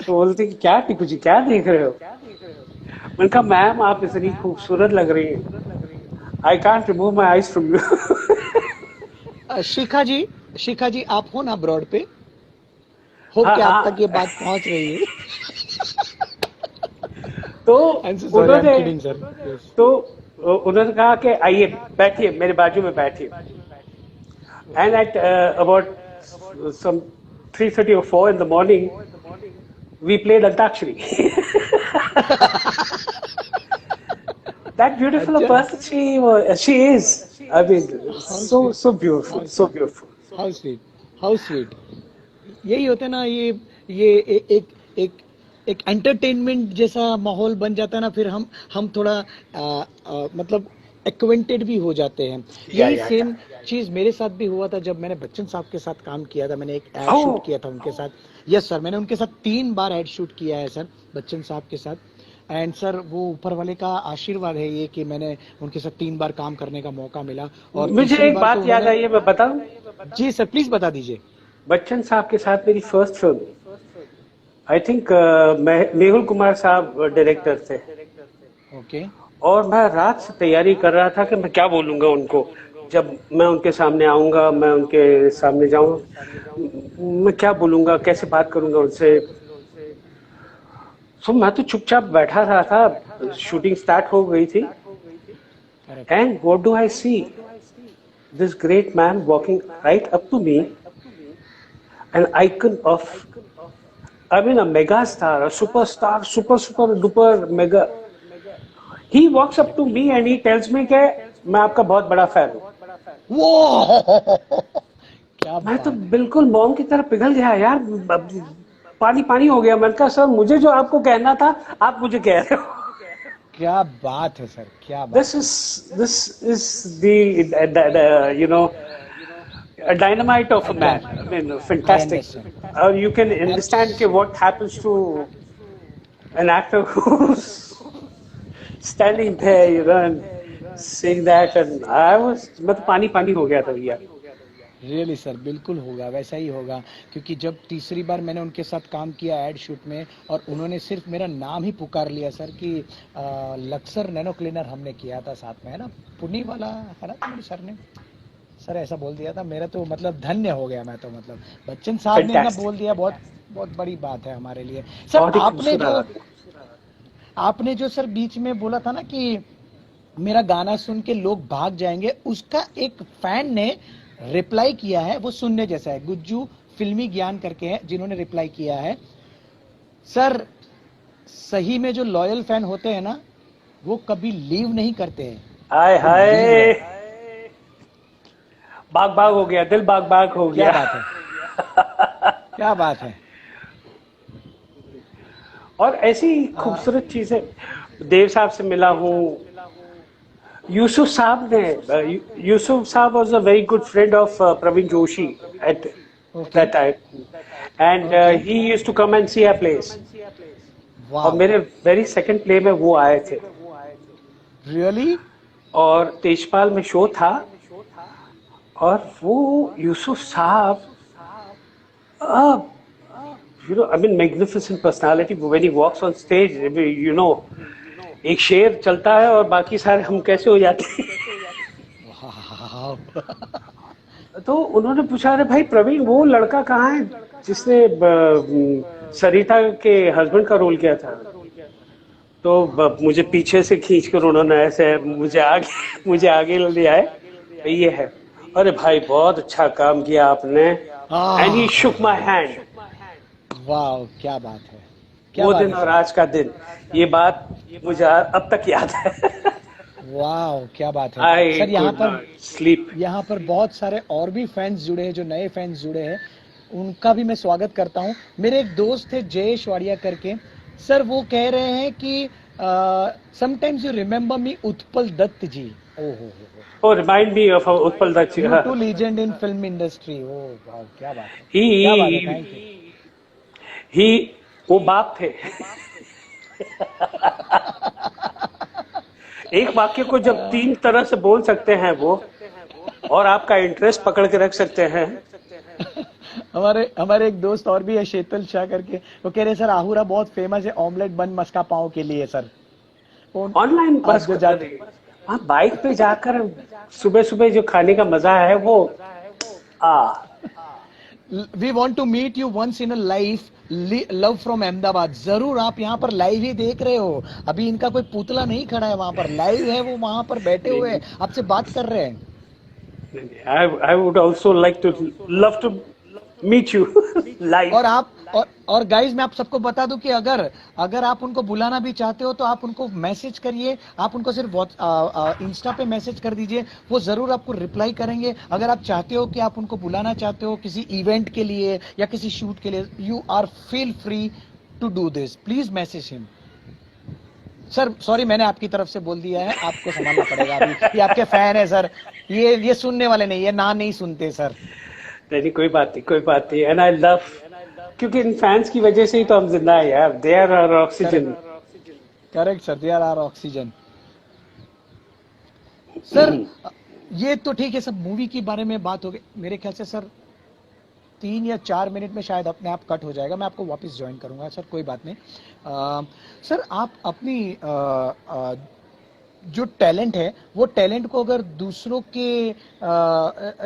तो बोलती कि क्या टीकू जी क्या देख रहे हो? मैंने कहा मैम आप इतनी खूबसूरत लग रही हैं, I can't remove my eyes from you. Shikha ji आप हो ना ब्रॉड पे? होप हाँ कि आप तक ये हाँ। बात पहुंच रही है। तो आई am so sorry, I M उन्होंने किडिंग सर। यस। तो उन्होंने कहा कि आइए बैठिए मेरे बाजू में बैठिए, and at about some 3:30 or 4 in the morning, we played Antakshari. That beautiful a अच्छा। person she is. I mean, how sweet, so beautiful, how so sweet, beautiful. How sweet, how sweet. यही होता है ना, ये एक एक एक entertainment जैसा माहौल बन जाता है ना, फिर हम थोड़ा मतलब एक्वेंटेड भी हो जाते हैं। Yeah, यही yeah, yeah. सेम चीज मेरे साथ भी हुआ था जब मैंने बच्चन साहब के साथ काम किया था। मैंने एक एड शूट Oh, किया था उनके साथ। यस सर, मैंने उनके साथ 3 बार एड शूट किया है सर, बच्चन साहब के साथ। एंड सर वो ऊपर वाले का आशीर्वाद है ये कि मैंने उनके साथ 3 बार काम करने का मौका मिला, और मुझे तीसरी एक बार तो बात याद उन्होंने। आई है, मैं बताऊं? जी सर, प्लीज बता दीजिए। बच्चन साहब के साथ मेरी first film, I think Mehul Kumar साहब डायरेक्टर थे, ओके। और मैं रात से तैयारी कर रहा था कि मैं क्या बोलूंगा उनको जब मैं उनके सामने आऊंगा, मैं उनके सामने जाऊंगा, मैं क्या बोलूंगा, कैसे बात करूंगा उनसे। तो मैं तो चुपचाप बैठा रहा था, शूटिंग स्टार्ट हो गई थी, correct. And what do I see, this great man walking right up to me, an icon of, I mean a mega star, a superstar, super duper mega. He walks up to me and he tells me कि मैं आपका बहुत बड़ा fan हूँ। वो क्या मैं तो बात है, बिल्कुल मोम की तरह पिघल गया यार, पानी पानी हो गया। मैंने कहा सर मुझे जो आपको कहना था आप मुझे कह रहे हो। क्या बात है सर, क्या This बात है। is this is the you know, a dynamite of a man. I mean, I fantastic. Understand. You can understand कि what happens to an actor who's standing there, you know, and saying that, and मैं तो पानी पानी हो गया था भैया। Really sir, बिल्कुल होगा, वैसा ही होगा। क्योंकि जब तीसरी बार मैंने उनके साथ काम किया एड शूट में, और उन्होंने सिर्फ मेरा नाम ही पुकार लिया सर कि लक्सर नैनो क्लीनर हमने किया था साथ में, है ना, पुनी वाला है ना तुम्हारी सर ने, सर ऐसा बोल दिया था, मेरा तो मतलब धन्य हो गया मैं तो, मतलब बच्चन साहब ने ना बोल दिया, बहुत बहुत बड़ी बात है हमारे लिए सर। बहुत ही खूबसूरत। आपने जो सर बीच में बोला था ना कि मेरा गाना सुन के लोग भाग जाएंगे, उसका एक फैन ने रिप्लाई किया है, वो सुनने जैसा है, गुज्जू फिल्मी ज्ञान करके है जिन्होंने रिप्लाई किया है। सर सही में जो लॉयल फैन होते हैं ना, वो कभी लीव नहीं करते हैं। हाय हाय, बाग बाग हो गया, दिल बाग बाग हो क्या गया। बात है, क्या बात है। और ऐसी खूबसूरत चीजें, देव साहब से मिला हूँ, यूसुफ साहब ने, यूसुफ साहब was a very good friend of Praveen Joshi at okay that time, and okay, he used to come and see our plays. और वाओ, मेरे वेरी सेकंड प्ले में वो आए थे, रियली, और तेजपाल में शो था, और वो यूसुफ साहब, you know, I mean magnificent personality, when he walks on stage, you know, एक शेर चलता है और बाकी सारे हम कैसे हो जाते हैं। तो उन्होंने पूछा, अरे भाई प्रवीण, वो लड़का कहाँ है जिसने सरिता के हस्बैंड का रोल किया था? तो मुझे पीछे से खींच कर उन्होंने ऐसे मुझे आगे ले आए, ये है। अरे भाई बहुत अच्छा काम किया आपने, and he shook my hand. वाह, क्या बात है, क्या वो बात दिन है और सर। आज का दिन, ये बात मुझे अब तक याद है। वाह, क्या बात है आई सर। Could sleep. यहाँ पर बहुत सारे और भी फैंस जुड़े हैं, जो नए फैंस जुड़े हैं, उनका भी मैं स्वागत करता हूँ। मेरे एक दोस्त है जयेश वाड़िया करके, सर वो कह रहे हैं कि sometimes you remember me Utpal Dutt ji. ओहो, Oh, remind me of Utpal Dutt. You too legend in film industry. ओ वाह, क्या बात है, He, क्या बात है, थैंक यू। he, वो बाप थे। एक वाक्य को जब 3 तरह से बोल सकते हैं वो, और आपका इंटरेस्ट पकड़ के रख सकते हैं। हमारे हमारे एक दोस्त और भी है, शीतल शाह करके, वो कह रहे हैं सर आहुरा बहुत फेमस है ऑमलेट बन मस्का पाव के लिए सर। ऑनलाइन आप बस जो जाते, हाँ, बाइक पे जाकर सुबह सुबह जो खाने का मजा है वो, आ we want to meet you once in a life, love from Ahmedabad. जरूर, आप यहाँ पर लाइव ही देख रहे हो, अभी इनका कोई पुतला नहीं खड़ा है, वहां पर लाइव है, वो वहां पर बैठे हुए हैं, आपसे बात कर रहे हैं। I would also like to love to meet you live. और आप और गाइज मैं आप सबको बता दूं कि अगर अगर आप उनको बुलाना भी चाहते हो तो आप उनको मैसेज करिए, आप उनको सिर्फ इंस्टा पे मैसेज कर दीजिए, वो जरूर आपको रिप्लाई करेंगे। अगर आप चाहते हो कि आप उनको बुलाना चाहते हो किसी इवेंट के लिए या किसी शूट के लिए, you are feel free to do this, please message him. Sir sorry, मैंने आपकी तरफ से बोल दिया है, आपको संभालना पड़ेगा अभी, ये आपके फैन है सर, ये सुनने वाले नहीं, ये ना नहीं सुनते सर। नहीं, कोई बात नहीं, कोई बात नहीं। एंड आई लव, क्योंकि इन फैंस की वजह से ही तो हम जिंदा है यार। They are our oxygen. Correct sir, they are our oxygen. Sir ये तो ठीक है, सब मूवी के बारे में बात हो गई, मेरे ख्याल से सर 3 या 4 मिनट में शायद अपने आप कट हो जाएगा, मैं आपको वापस ज्वाइन करूंगा सर, कोई बात नहीं। सर आप अपनी जो टैलेंट है, वो टैलेंट को अगर दूसरों के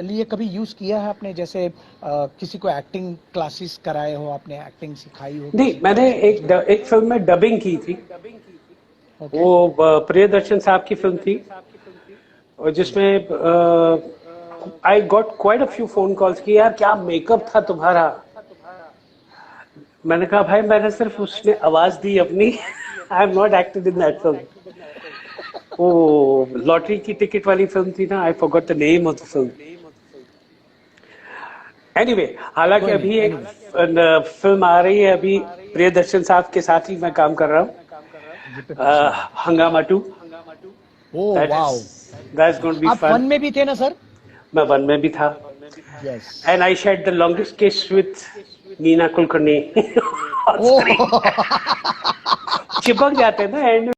लिए कभी यूज किया है आपने, जैसे किसी को एक्टिंग क्लासेस कराए हो आपने, एक्टिंग सिखाई हो? नहीं, मैंने एक फिल्म में डबिंग की थी। Okay. वो प्रियदर्शन साहब की फिल्म थी, और जिसमें I got quite a few phone calls कि यार क्या मेकअप था तुम्हारा। मैंने कहा भाई मैंने सिर्फ उसने आवाज दी अपनी, आई am not acted in that film. वो लॉटरी की टिकट वाली फिल्म थी ना, I forgot the name of the film. Anyway, हालांकि अभी एक फिल्म आ रही है अभी प्रियदर्शन साहब के साथ ही मैं काम कर रहा हूँ, Hungama 2। Oh wow, that's going to be आप फन। वन में भी थे ना सर? मैं 1 में भी था, yes. And I shared the longest किस विद नीना कुलकर्णी। ओह चिपक जाते हैं ना एंड